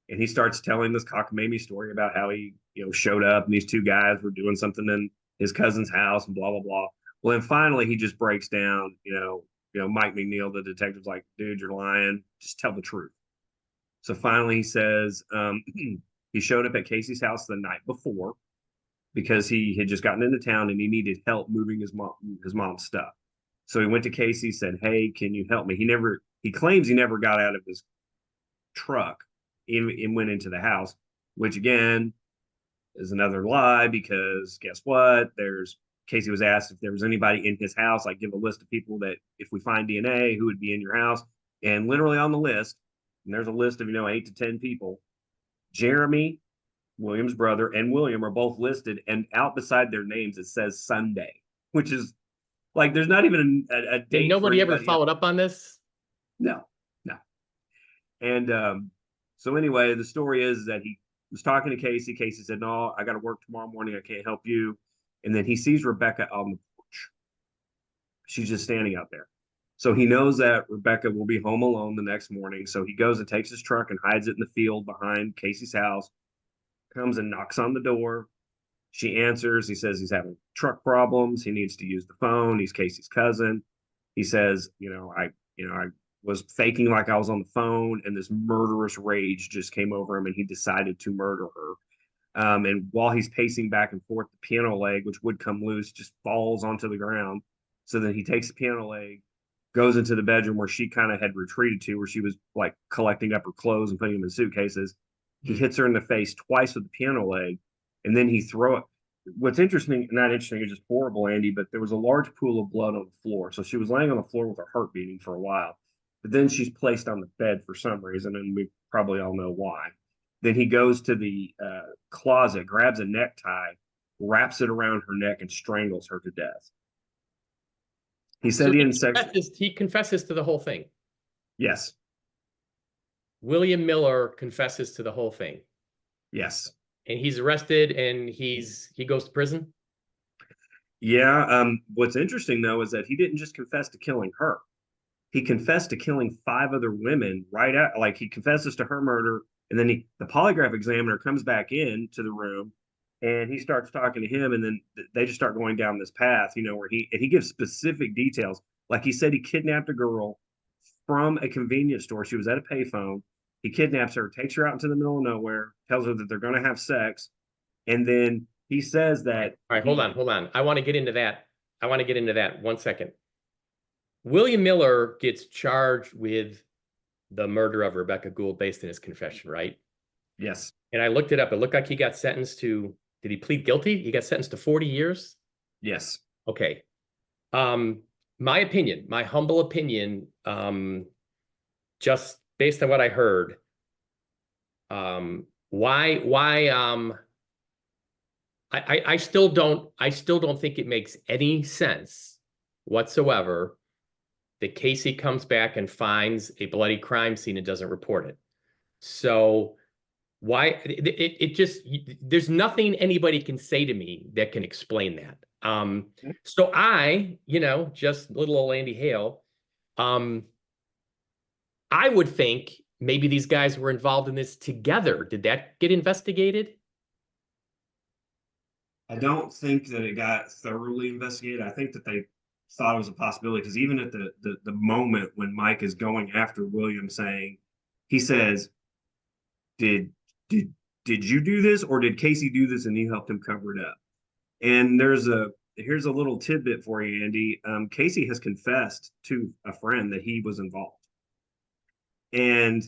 and he starts telling this cockamamie story about how he, showed up and these two guys were doing something in his cousin's house and blah blah blah. Well, then finally he just breaks down. Mike McNeil, the detective's like, dude, you're lying. Just tell the truth. So finally he says he showed up at Casey's house the night before because he had just gotten into town and he needed help moving his mom's stuff. So he went to Casey, said, "Hey, can you help me?" He claims he never got out of his truck and went into the house, which again is another lie because guess what? Casey was asked if there was anybody in his house, like give a list of people that if we find DNA, who would be in your house. And literally on the list, and there's a list of 8 to 10 people. Jeremy, William's brother, and William are both listed, and out beside their names it says Sunday, which is like there's not even a And date for nobody ever anybody else. followed up on this? No, no. And so anyway, the story is that he was talking to Casey. Casey said, "No, I got to work tomorrow morning. I can't help you." And then he sees Rebekah on the porch. She's just standing out there. So he knows that Rebekah will be home alone the next morning. So he goes and takes his truck and hides it in the field behind Casey's house, comes and knocks on the door. She answers. He says he's having truck problems. He needs to use the phone. He's Casey's cousin. He says, I was faking like I was on the phone, and this murderous rage just came over him, and he decided to murder her. And while he's pacing back and forth, the piano leg, which would come loose, just falls onto the ground. So then he takes the piano leg, goes into the bedroom where she kind of had retreated to, where she was like collecting up her clothes and putting them in suitcases. He hits her in the face twice with the piano leg, and then he throw it. What's interesting, not interesting, it's just horrible, Andy, but there was a large pool of blood on the floor. So she was laying on the floor with her heart beating for a while. But then she's placed on the bed for some reason, and we probably all know why. Then he goes to the closet, grabs a necktie, wraps it around her neck, and strangles her to death. He said So he didn't sex. he confesses to the whole thing. Yes. William Miller confesses to the whole thing. Yes. And he's arrested and he goes to prison. Yeah. What's interesting though is that he didn't just confess to killing her. He confessed to killing 5 other women right out. Like he confesses to her murder, and then the polygraph examiner comes back into the room, and he starts talking to him, and then they just start going down this path, where he gives specific details. Like he said, he kidnapped a girl from a convenience store. She was at a payphone. He kidnaps her, takes her out into the middle of nowhere, tells her that they're going to have sex, and then he says that. All right, hold on. I want to get into that. 1 second. William Miller gets charged with the murder of Rebekah Gould based on his confession, right? Yes. And I looked it up. It looked like he got sentenced to, did he plead guilty? He got sentenced to 40 years? Yes. Okay. My opinion, my humble opinion, just based on what I heard, I still don't think it makes any sense whatsoever that Casey comes back and finds a bloody crime scene and doesn't report it. So why it just, there's nothing anybody can say to me that can explain that. So just little old Andy Hale, I would think maybe these guys were involved in this together. Did that get investigated? I don't think that it got thoroughly investigated. I think that they thought it was a possibility because even at the moment when Mike is going after William, he says, "Did did did you do this, or did Casey do this and you helped him cover it up?" And here's a little tidbit for you, Andy. Casey has confessed to a friend that he was involved, and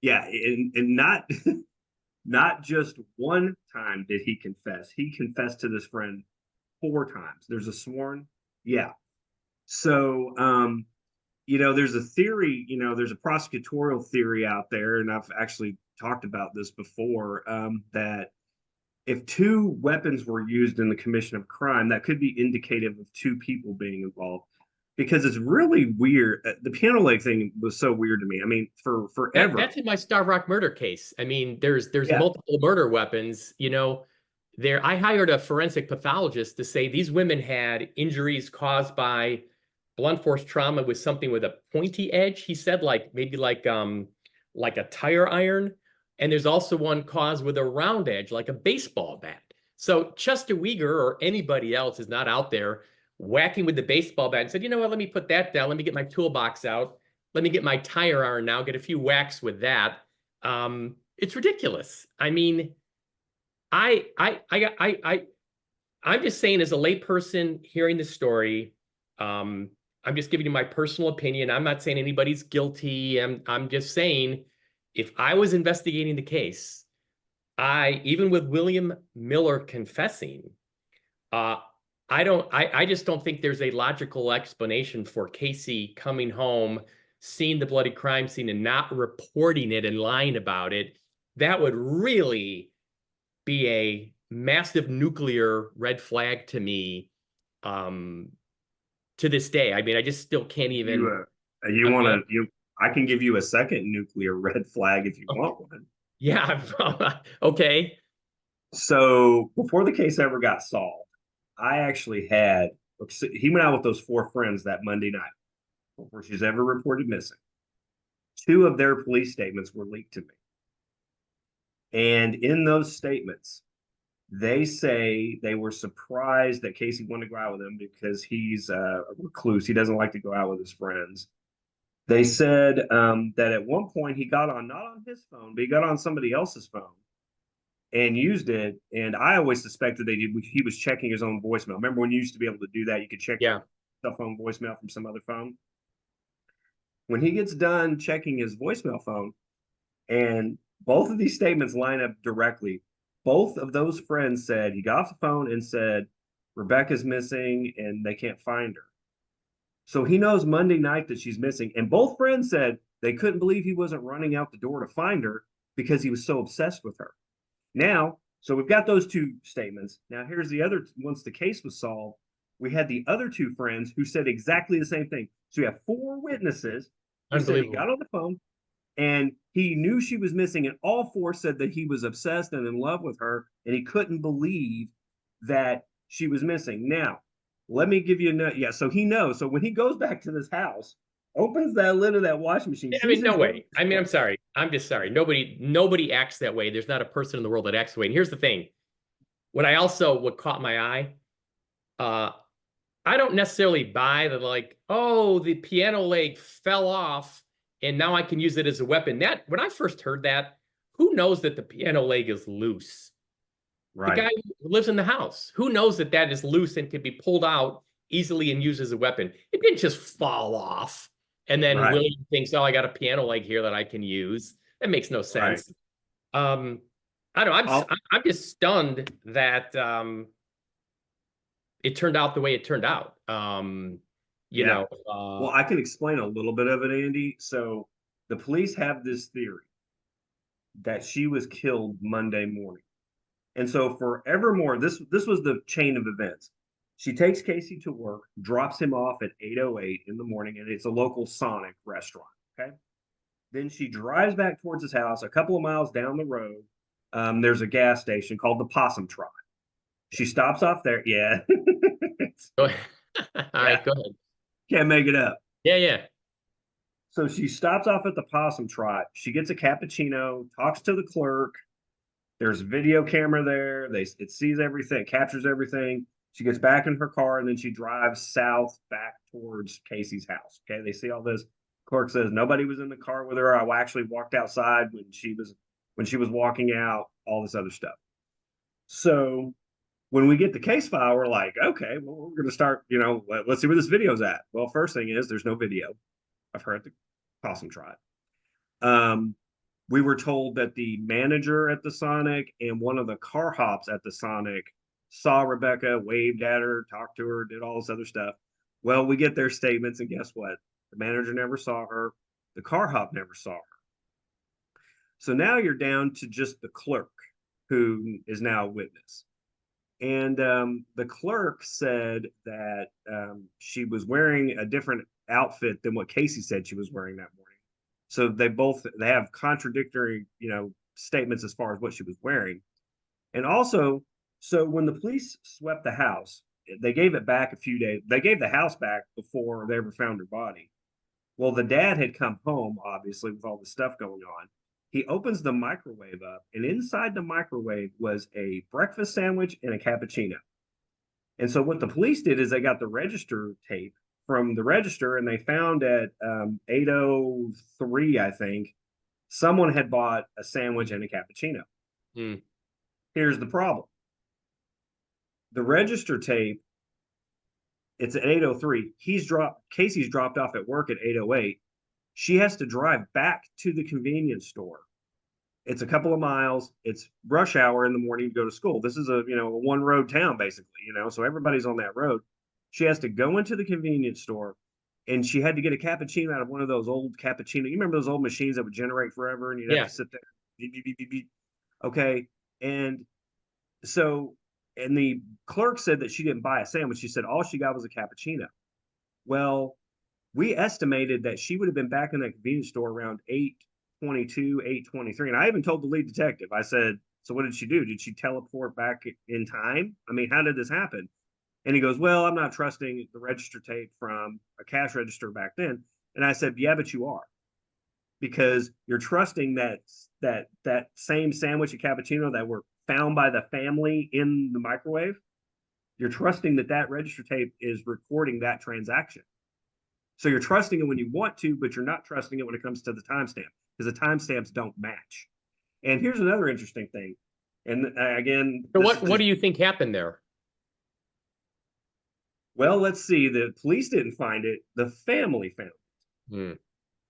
yeah, and not not just one time did he confess. He confessed to this friend 4 times. There's a sworn, yeah. So, there's a theory, there's a prosecutorial theory out there, and I've actually talked about this before, that if 2 weapons were used in the commission of crime, that could be indicative of 2 people being involved. because it's really weird. The piano leg thing was so weird to me. I mean, for forever. That's in my Star Rock murder case. I mean, there's Yeah. multiple murder weapons. There I hired a forensic pathologist to say these women had injuries caused by blunt force trauma with something with a pointy edge. He said like maybe like a tire iron. And there's also one caused with a round edge, like a baseball bat. So Chester Weger or anybody else is not out there whacking with the baseball bat and said, you know what, let me put that down. Let me get my toolbox out. Let me get my tire iron now, get a few whacks with that. It's ridiculous. I mean, I, I, I, I, I, I'm just saying, as a layperson hearing the story, I'm just giving you my personal opinion. I'm not saying anybody's guilty. I'm just saying, if I was investigating the case, even with William Miller confessing, uh, I just don't think there's a logical explanation for Casey coming home, seeing the bloody crime scene and not reporting it and lying about it. That would really be a massive nuclear red flag to me, um, to this day. I mean, I just still can't even You want imagine. to you? I can give you a second nuclear red flag if you Okay. want one. Yeah. Okay. So before the case ever got solved, I actually had he went out with those four friends that Monday night before she's ever reported missing. Two of their police statements were leaked to me. And in those statements, they say they were surprised that Casey wanted to go out with him because he's a recluse. He doesn't like to go out with his friends. They said that at one point he got on, not on his phone, but he got on somebody else's phone and used it. And I always suspected he was checking his own voicemail. Remember when you used to be able to do that? You could check Yeah. your cell phone voicemail from some other phone. When he gets done checking his voicemail phone, and both of these statements line up directly. Both of those friends said he got off the phone and said, Rebekah's missing and they can't find her. So he knows Monday night that she's missing. And both friends said they couldn't believe he wasn't running out the door to find her because he was so obsessed with her. Now, so we've got those two statements. Now, here's the other. Once the case was solved, we had the other two friends who said exactly the same thing. So we have four witnesses who said he Unbelievable. got on the phone and he knew she was missing. And all four said that he was obsessed and in love with her and he couldn't believe that she was missing. Now, let me give you a note. Yeah, so he knows. So when he goes back to this house, opens that lid of that washing machine, Yeah, I sees mean, no his way. youngest I mean, son. I'm sorry. I'm just sorry. Nobody acts that way. There's not a person in the world that acts that way. And here's the thing. What caught my eye, uh, I don't necessarily buy that, like, oh, the piano leg fell off and now I can use it as a weapon. That when I first heard that, who knows that the piano leg is loose? The Right, guy who lives in the house, who knows that that is loose and can be pulled out easily and used as a weapon? It didn't just fall off. And then right, William thinks, oh, I got a piano leg here that I can use. That makes no right. sense. Um, I don't know. I'll, I'm just stunned that it turned out the way it turned out. You yeah. know, Well, I can explain a little bit of it, Andy. So the police have this theory that she was killed Monday morning. And so forevermore, this was the chain of events. She takes Casey to work, drops him off at 8:08 in the morning, and it's a local Sonic restaurant. Okay. Then she drives back towards his house. A couple of miles down the road, there's a gas station called the Possum Trot. She stops off there. Yeah. go ahead. All Yeah. right, go ahead. Can't make it up. Yeah, yeah. So she stops off at the Possum Trot. She gets a cappuccino, talks to the clerk. There's a video camera there. It sees everything, captures everything. She gets back in her car and then she drives south back towards Casey's house. Okay, they see all this. Clerk says nobody was in the car with her. I actually walked outside when she was walking out. All this other stuff. So when we get the case file, we're like, okay, well, we're going to start. Let's see where this video's at. Well, first thing is there's no video of her at the Possum Trot. Um, we were told that the manager at the Sonic and one of the car hops at the Sonic saw Rebekah, waved at her, talked to her, did all this other stuff. Well, we get their statements, and guess what? The manager never saw her. The car hop never saw her. So now you're down to just the clerk, who is now a witness. And the clerk said that she was wearing a different outfit than what Casey said she was wearing that morning. So they have contradictory, statements as far as what she was wearing. And also, so when the police swept the house, they gave it back a few days. They gave the house back before they ever found her body. Well, the dad had come home, obviously, with all the stuff going on. He opens the microwave up, and inside the microwave was a breakfast sandwich and a cappuccino. And so, what the police did is they got the register tape from the register, and they found at 8:03, I think, someone had bought a sandwich and a cappuccino. Hmm. Here's the problem: the register tape, it's at 8:03. Casey's dropped off at work at 8:08. She has to drive back to the convenience store. It's a couple of miles. It's rush hour in the morning to go to school. This is a one road town basically, so everybody's on that road. She has to go into the convenience store, and she had to get a cappuccino out of one of those old cappuccino. You remember those old machines that would generate forever, and you'd have Yeah. to sit there. Beep, beep, beep, beep, beep. Okay, and so, and the clerk said that she didn't buy a sandwich. She said all she got was a cappuccino. Well, we estimated that she would have been back in that convenience store around 8:22, 8:23. And I even told the lead detective, I said, so what did she do? Did she teleport back in time? I mean, how did this happen? And he goes, well, I'm not trusting the register tape from a cash register back then. And I said, yeah, but you are, because you're trusting that same sandwich and cappuccino that were found by the family in the microwave. You're trusting that register tape is recording that transaction. So you're trusting it when you want to, but you're not trusting it when it comes to the timestamp, because the timestamps don't match. And here's another interesting thing. And again, So what do you think happened there? well, let's see. The police didn't find it. The family found it. Hmm.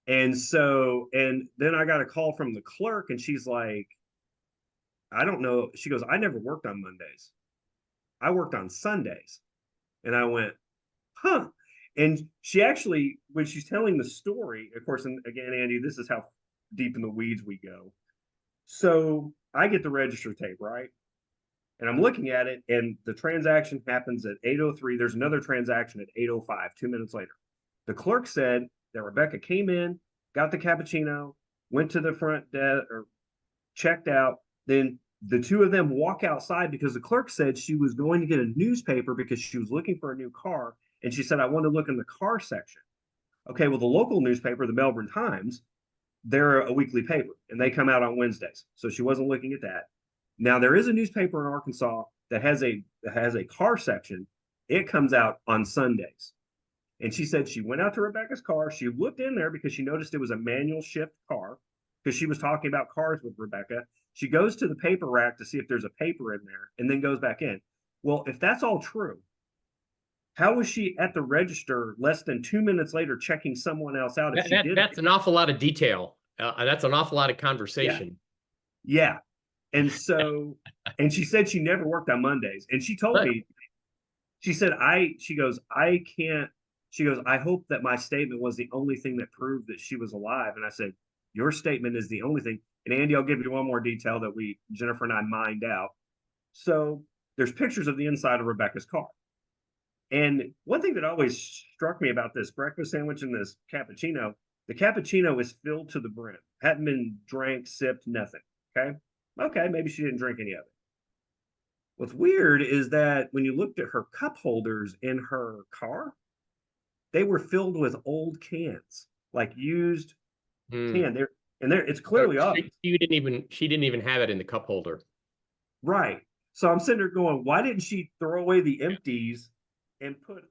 And then I got a call from the clerk, and she's like, I don't know. She goes, I never worked on Mondays. I worked on Sundays. And I went, huh. And she actually, when she's telling the story, of course, and again, Andy, this is how deep in the weeds we go. So I get the register tape, right? And I'm looking at it, and the transaction happens at 8:03. There's another transaction at 8:05, 2 minutes later. The clerk said that Rebekah came in, got the cappuccino, went to the front desk or checked out. Then the two of them walk outside because the clerk said she was going to get a newspaper because she was looking for a new car. And she said, I want to look in the car section. Okay, well, the local newspaper, the Melbourne Times, they're a weekly paper and they come out on Wednesdays. So she wasn't looking at that. Now there is a newspaper in Arkansas that has a car section. It comes out on Sundays. And she said she went out to Rebekah's car. She looked in there because she noticed it was a manual shift car, because she was talking about cars with Rebekah. She goes to the paper rack to see if there's a paper in there and then goes back in. Well, if that's all true, how was she at the register less than 2 minutes later checking someone else out if she did? That's an awful lot of detail. That's an awful lot of conversation. Yeah. And so, and she said she never worked on Mondays. And she told me, she said, she goes, I can't, she goes, I hope that my statement was the only thing that proved that she was alive. And I said, your statement is the only thing. And Andy, I'll give you one more detail that Jennifer and I mined out. So there's pictures of the inside of Rebekah's car. And one thing that always struck me about this breakfast sandwich and this cappuccino, the cappuccino is filled to the brim, hadn't been drank, sipped, nothing. Okay, maybe she didn't drink any of it. What's weird is that when you looked at her cup holders in her car, they were filled with old cans, like used can. It's clearly obvious. She didn't even have it in the cup holder. Right. So I'm sitting there going, why didn't she throw away the empties and put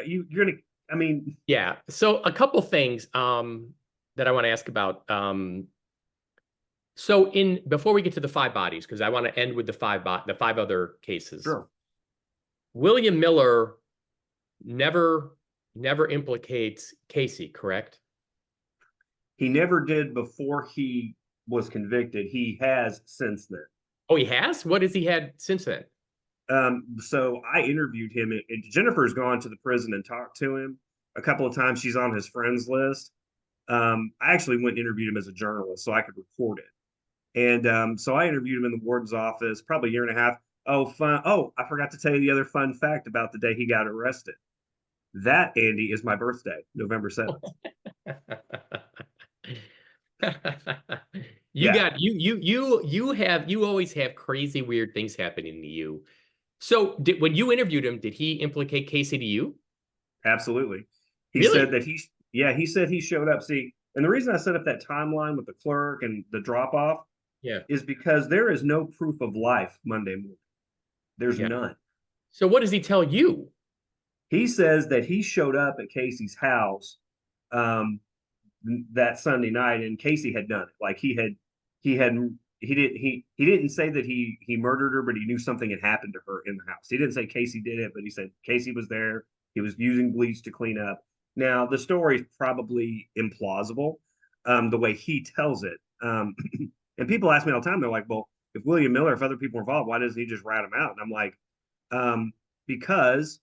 you're gonna, I mean. Yeah. So a couple things that I want to ask about. So before we get to the 5 bodies, because I want to end with the 5 other cases. Sure. William Miller never implicates Casey, correct? He never did before he was convicted. He has since then. Oh, he has? What has he had since then? So I interviewed him. Jennifer's gone to the prison and talked to him a couple of times. She's on his friends list. I actually went and interviewed him as a journalist so I could record it. And so I interviewed him in the warden's office probably a year and a half. Oh, fun. Oh, I forgot to tell you the other fun fact about the day he got arrested. That, Andy, is my birthday, November 7th. You Yeah, got you always have crazy weird things happening to you. So when you interviewed him, did he implicate Casey to you? absolutely. He said Really? that yeah, he said he showed up. See, and the reason I set up that timeline with the clerk and the drop off Yeah. is because there is no proof of life Monday morning. There's Yeah. none. So what does he tell you? He says that he showed up at Casey's house um, that Sunday night, and Casey had done it. Like he had, he didn't say that he murdered her, but he knew something had happened to her in the house. He didn't say Casey did it, but he said Casey was there. He was using bleach to clean up. Now the story's probably implausible, the way he tells it. And people ask me all the time, they're like, "Well, if William Miller, if other people are involved, why doesn't he just rat them out?" And I'm like, because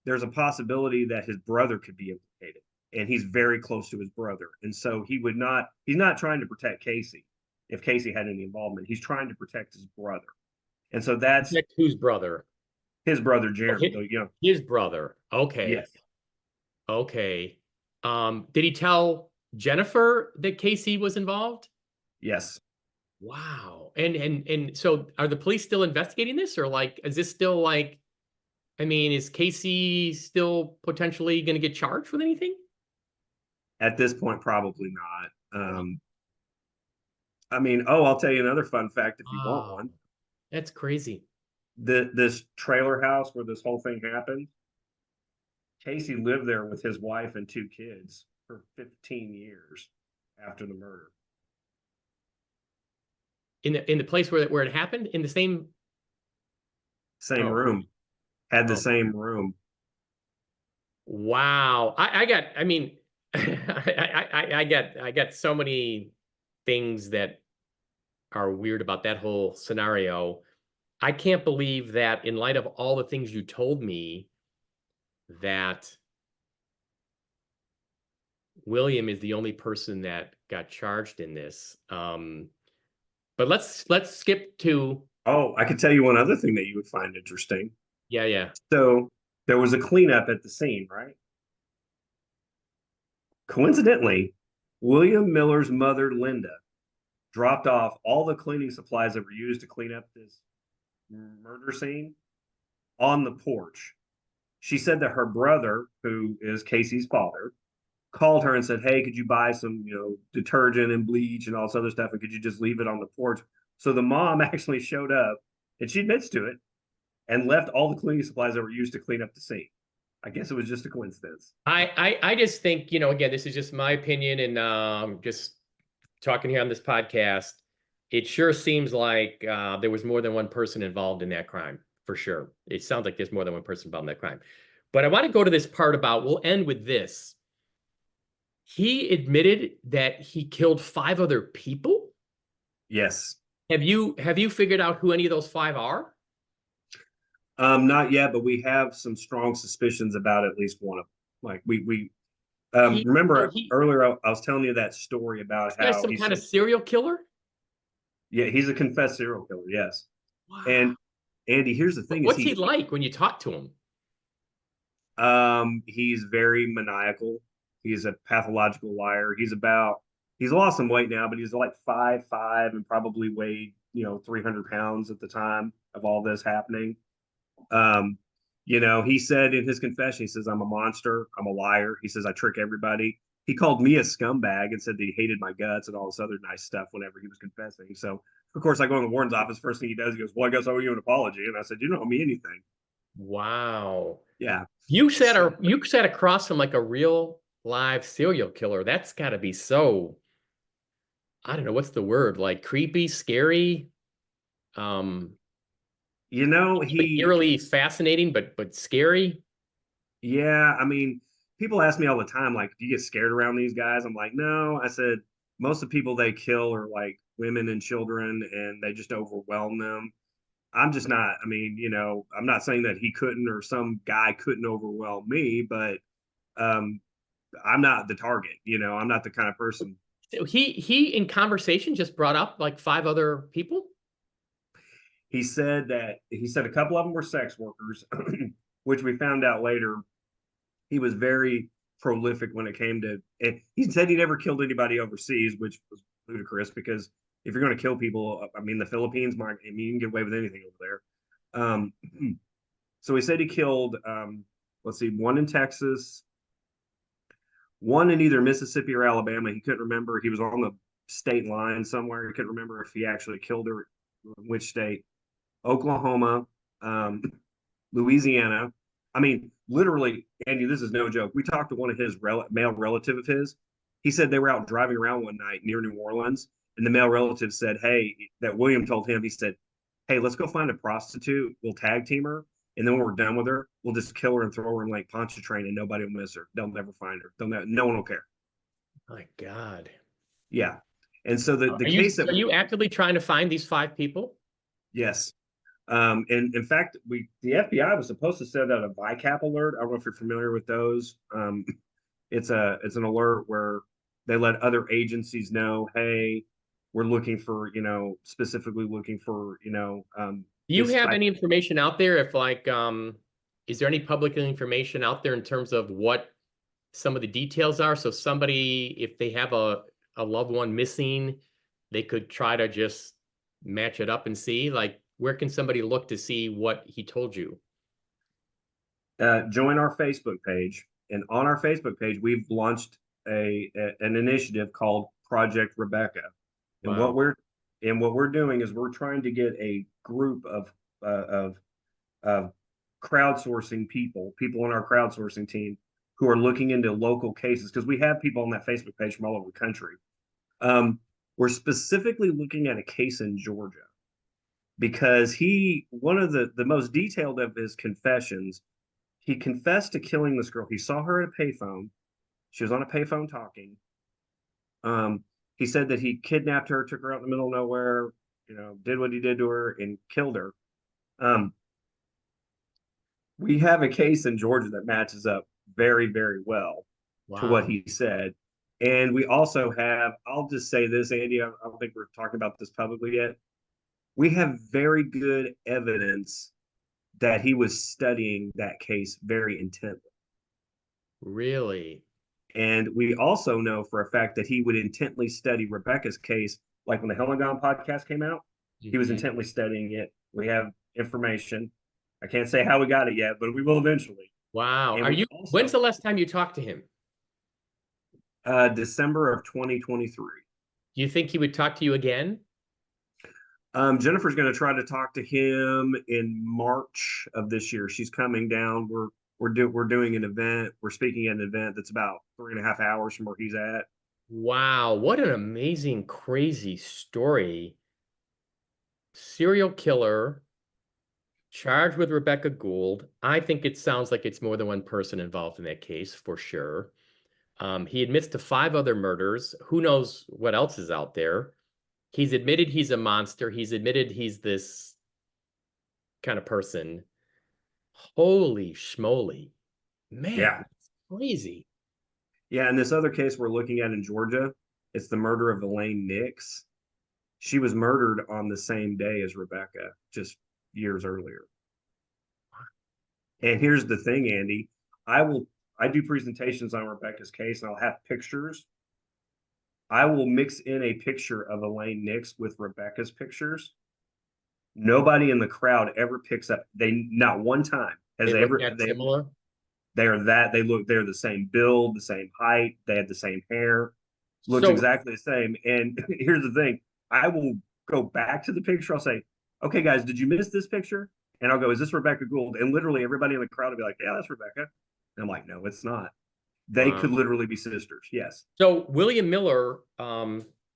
there's a possibility that his brother could be implicated, and he's very close to his brother, and so he's not trying to protect Casey if Casey had any involvement. He's trying to protect his brother, and so that's Protect whose brother? his brother Oh, Jeremy. Though, his brother. Okay. yes, Okay. Did he tell Jennifer that Casey was involved? yes. Wow. And so are the police still investigating this, or like is this still like, I mean, is Casey still potentially going to get charged with anything? At this point, probably not. Wow. I mean, oh, I'll tell you another fun fact if you want Wow. one. That's crazy. This trailer house where this whole thing happened, Casey lived there with his wife and two kids for 15 years after the murder. In the place where it happened, in the same. Same Oh, room, had the oh. same room. Wow. I mean, I got so many things that are weird about that whole scenario. I can't believe that in light of all the things you told me, that William is the only person that got charged in this. But let's skip to. Oh, I could tell you one other thing that you would find interesting. Yeah, yeah. So there was a cleanup at the scene, right? Coincidentally, William Miller's mother, Linda, dropped off all the cleaning supplies that were used to clean up this murder scene on the porch. She said that her brother, who is Casey's father, called her and said, "Hey, could you buy some, detergent and bleach and all this other stuff, and could you just leave it on the porch?" So the mom actually showed up, and she admits to it, and left all the cleaning supplies that were used to clean up the scene. I guess it was just a coincidence. I just think, again, this is just my opinion, and just talking here on this podcast. It sure seems like there was more than one person involved in that crime, for sure. It sounds like there's more than one person involved in that crime. But I want to go to this part about, we'll end with this. He admitted that he killed 5 other people. Yes. Have you figured out who any of those 5 are? Not yet, but we have some strong suspicions about at least one of them. Like we He so remember he earlier I was telling you that story about This guy's how some he kind of said, serial killer? yeah, he's a confessed serial killer. Yes. Wow. And Andy, here's the thing: is What's he like when you talk to him? he's very maniacal. He's a pathological liar. He's lost some weight now, but he's like 5'5" and probably weighed 300 pounds at the time of all this happening. Um, he said in his confession, he says, "I'm a monster. I'm a liar." He says, "I trick everybody." He called me a scumbag and said that he hated my guts and all this other nice stuff whenever he was confessing. So, of course, I go in the warden's office. First thing he does, he goes, "Well, I guess I owe you an apology." And I said, "You don't owe me anything." Wow. Yeah. You sat across from like a real live serial killer. That's got to be so, I don't know, what's the word? Like creepy, scary, um, He, eerily fascinating, but scary. yeah, I mean, people ask me all the time, like, "Do you get scared around these guys?" I'm like, "No." I said, "Most of the people they kill are like women and children, and they just overwhelm them." I'm just not, I mean, I'm not saying that he couldn't or some guy couldn't overwhelm me, but um, I'm not the target. I'm not the kind of person. So he in conversation just brought up like 5 other people. He said a couple of them were sex workers, which we found out later. He was very prolific when it came to. And he said he never killed anybody overseas, which was ludicrous because if you're going to kill people, I mean, the Philippines, I mean, you can get away with anything over there. So he said he killed, let's see, one in Texas, one in either Mississippi or Alabama. He couldn't remember. He was on the state line somewhere. He couldn't remember if he actually killed her, which state. Oklahoma, Louisiana. I mean, literally, Andy, this is no joke. We talked to one of his male relative of his. He said they were out driving around one night near New Orleans, and the male relative said, "Hey," that William told him. He said, "Hey, let's go find a prostitute. We'll tag team her, and then when we're done with her, we'll just kill her and throw her in Lake Pontchartrain, and nobody will miss her. They'll never find her. No one will care." My God. Yeah, and so the Are you case that are you actively trying to find these 5 people? yes. And in fact, the FBI was supposed to send out a VICAP alert. I don't know if you're familiar with those. It's an alert where they let other agencies know, hey, we're looking for, specifically looking for, Do you this have type. any information out there if like is there any public information out there in terms of what some of the details are? So somebody, if they have a loved one missing, they could try to just match it up and see, like, where can somebody look to see what he told you? Join our Facebook page, and on our Facebook page, we've launched an initiative called Project Rebekah, and Wow. what we're doing is we're trying to get a group of crowdsourcing people on our crowdsourcing team who are looking into local cases because we have people on that Facebook page from all over the country. We're specifically looking at a case in Georgia because one of the most detailed of his confessions, he confessed to killing this girl. He saw her at a payphone. She was on a payphone talking. He said that he kidnapped her, took her out in the middle of nowhere, did what he did to her and killed her. We have a case in Georgia that matches up very, very well to what Wow. he said. And we also have, I'll just say this, Andy, I don't think we're talking about this publicly yet. We have very good evidence that he was studying that case very intently. Really? And we also know for a fact that he would intently study Rebekah's case. Like when the Helen Gone podcast came out, he was Mhm. intently studying it. We have information. I can't say how we got it yet, but we will eventually. Wow. And we When's also, the last time you talked to him? December of 2023. Do you think he would talk to you again? Jennifer's going to try to talk to him in March of this year. She's coming down. We're doing an event. We're speaking at an event that's about 3.5 hours from where he's at. Wow, what an amazing, crazy story. Serial killer charged with Rebekah Gould. I think it sounds like it's more than one person involved in that case, for sure. He admits to 5 other murders. Who knows what else is out there? He's admitted he's a monster. He's admitted he's this kind of person. Holy schmoly. Man, Yeah, that's crazy. yeah. And this other case we're looking at in Georgia, it's the murder of Elaine Nix. She was murdered on the same day as Rebekah, just years earlier. And here's the thing, Andy. I do presentations on Rebekah's case, and I'll have pictures. I will mix in a picture of Elaine Nix with Rebekah's pictures. Nobody in the crowd ever picks up. They not one time They has look ever that similar. they're the same build, the same height, they had the same hair, looks So, exactly the same. And here's the thing, I will go back to the picture. I'll say, okay, guys, did you miss this picture? And I'll go, is this Rebekah Gould? And literally everybody in the crowd will be like, yeah, that's Rebekah. And I'm like, no, it's not. They wow. could literally be sisters. Yes. So William Miller,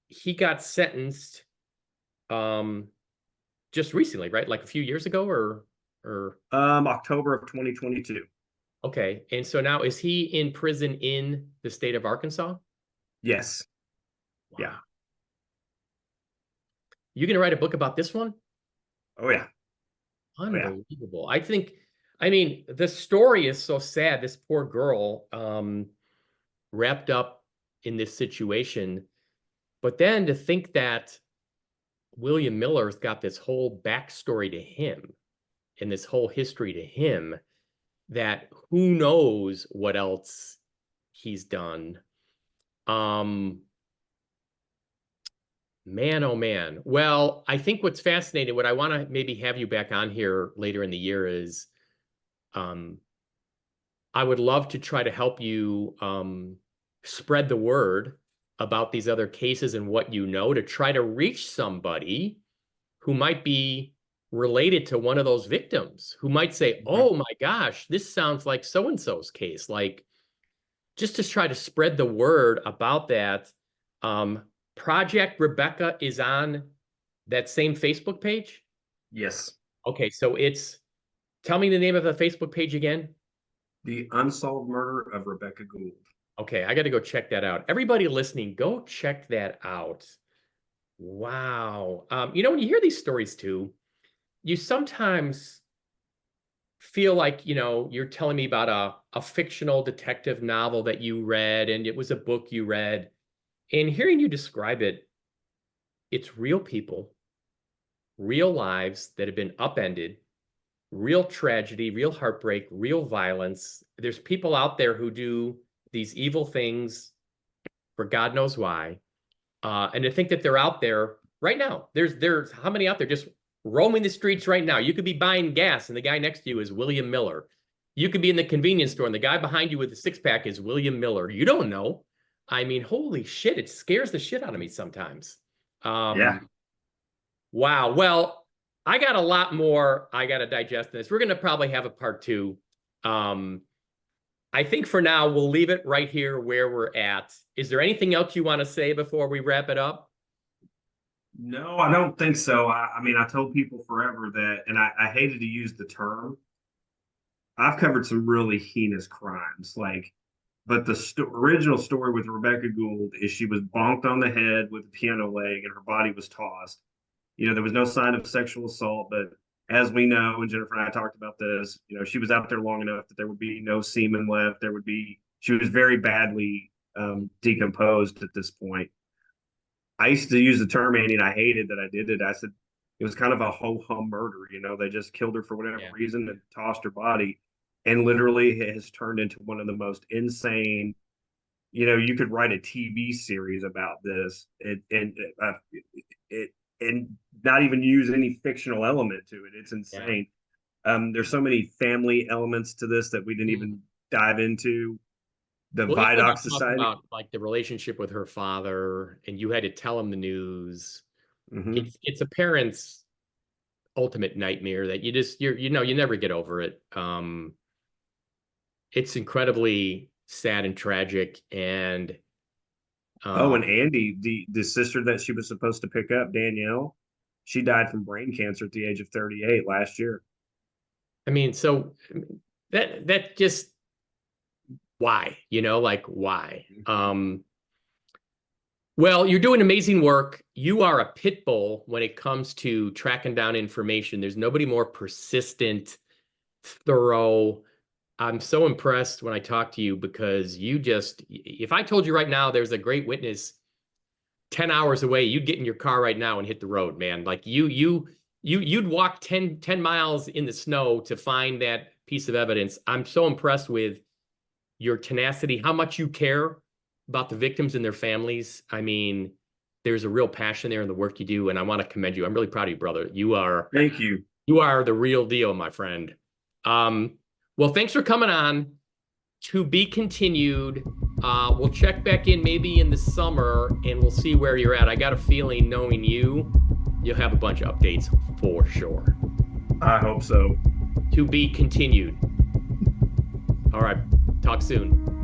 he got sentenced um just recently, right? Like a few years ago or October of 2022. okay. And so now is he in prison in the state of Arkansas? Yes. Yeah. Wow. You gonna write a book about this one? Oh yeah. Oh yeah. Unbelievable. I mean, the story is so sad. This poor girl wrapped up in this situation. But then to think that William Miller's got this whole backstory to him and this whole history to him that who knows what else he's done. Man, oh man. Well, I think what's fascinating, what I want to maybe have you back on here later in the year is I would love to try to help you spread the word about these other cases and what you know to try to reach somebody who might be related to one of those victims, who might say, oh my gosh, this sounds like so-and-so's case. Like, just to try to spread the word about that. Project Rebekah is on that same Facebook page? Yes. Okay, so tell me the name of the Facebook page again. The Unsolved Murder of Rebekah Gould. Okay, I got to go check that out. Everybody listening, go check that out. Wow. When you hear these stories too, you sometimes feel like, you're telling me about a fictional detective novel that you read, and it was a book you read. And hearing you describe it, it's real people, real lives that have been upended, real tragedy, real heartbreak, real violence. There's people out there who do these evil things for God knows why. And to think that they're out there right now. There's how many out there just roaming the streets right now? You could be buying gas and the guy next to you is William Miller. You could be in the convenience store and the guy behind you with the six-pack is William Miller. You don't know. I mean, holy shit, it scares the shit out of me sometimes. Yeah. Wow. Well, I got a lot more I got to digest in this. We're going to probably have a part 2. I think for now, we'll leave it right here where we're at. Is there anything else you want to say before we wrap it up? No, I don't think so. I mean, I told people forever that, and I hated to use the term. I've covered some really heinous crimes, but the original story with Rebekah Gould is she was bonked on the head with a piano leg and her body was tossed. There was no sign of sexual assault, but as we know, and Jennifer and I talked about this, she was out there long enough that there would be no semen left. She was very badly decomposed at this point. I used to use the term, Andy, and I hated that I did it. I said it was kind of a ho-hum murder. They just killed her for whatever reason and tossed her body. And literally it has turned into one of the most insane, you could write a TV series about this and not even use any fictional element to it. It's insane. Yeah. There's so many family elements to this that we didn't even dive into. The Vidocq Society. About, like the relationship with her father, and you had to tell him the news. Mm-hmm. It's a parent's ultimate nightmare that you never get over it. It's incredibly sad and tragic. And and Andy, the sister that she was supposed to pick up, Danielle, she died from brain cancer at the age of 38 last year. I mean, so that just why? Why? Well, you're doing amazing work. You are a pit bull when it comes to tracking down information. There's nobody more persistent, thorough. I'm so impressed when I talk to you because if I told you right now there's a great witness 10 hours away, you'd get in your car right now and hit the road, man. Like you'd walk 10 miles in the snow to find that piece of evidence. I'm so impressed with your tenacity, how much you care about the victims and their families. I mean, there's a real passion there in the work you do, and I want to commend you. I'm really proud of you, brother. Thank you. You are the real deal, my friend. Well, thanks for coming on. To be continued. We'll check back in maybe in the summer, and we'll see where you're at. I got a feeling, knowing you'll have a bunch of updates for sure. I hope so. To be continued. All right. Talk soon.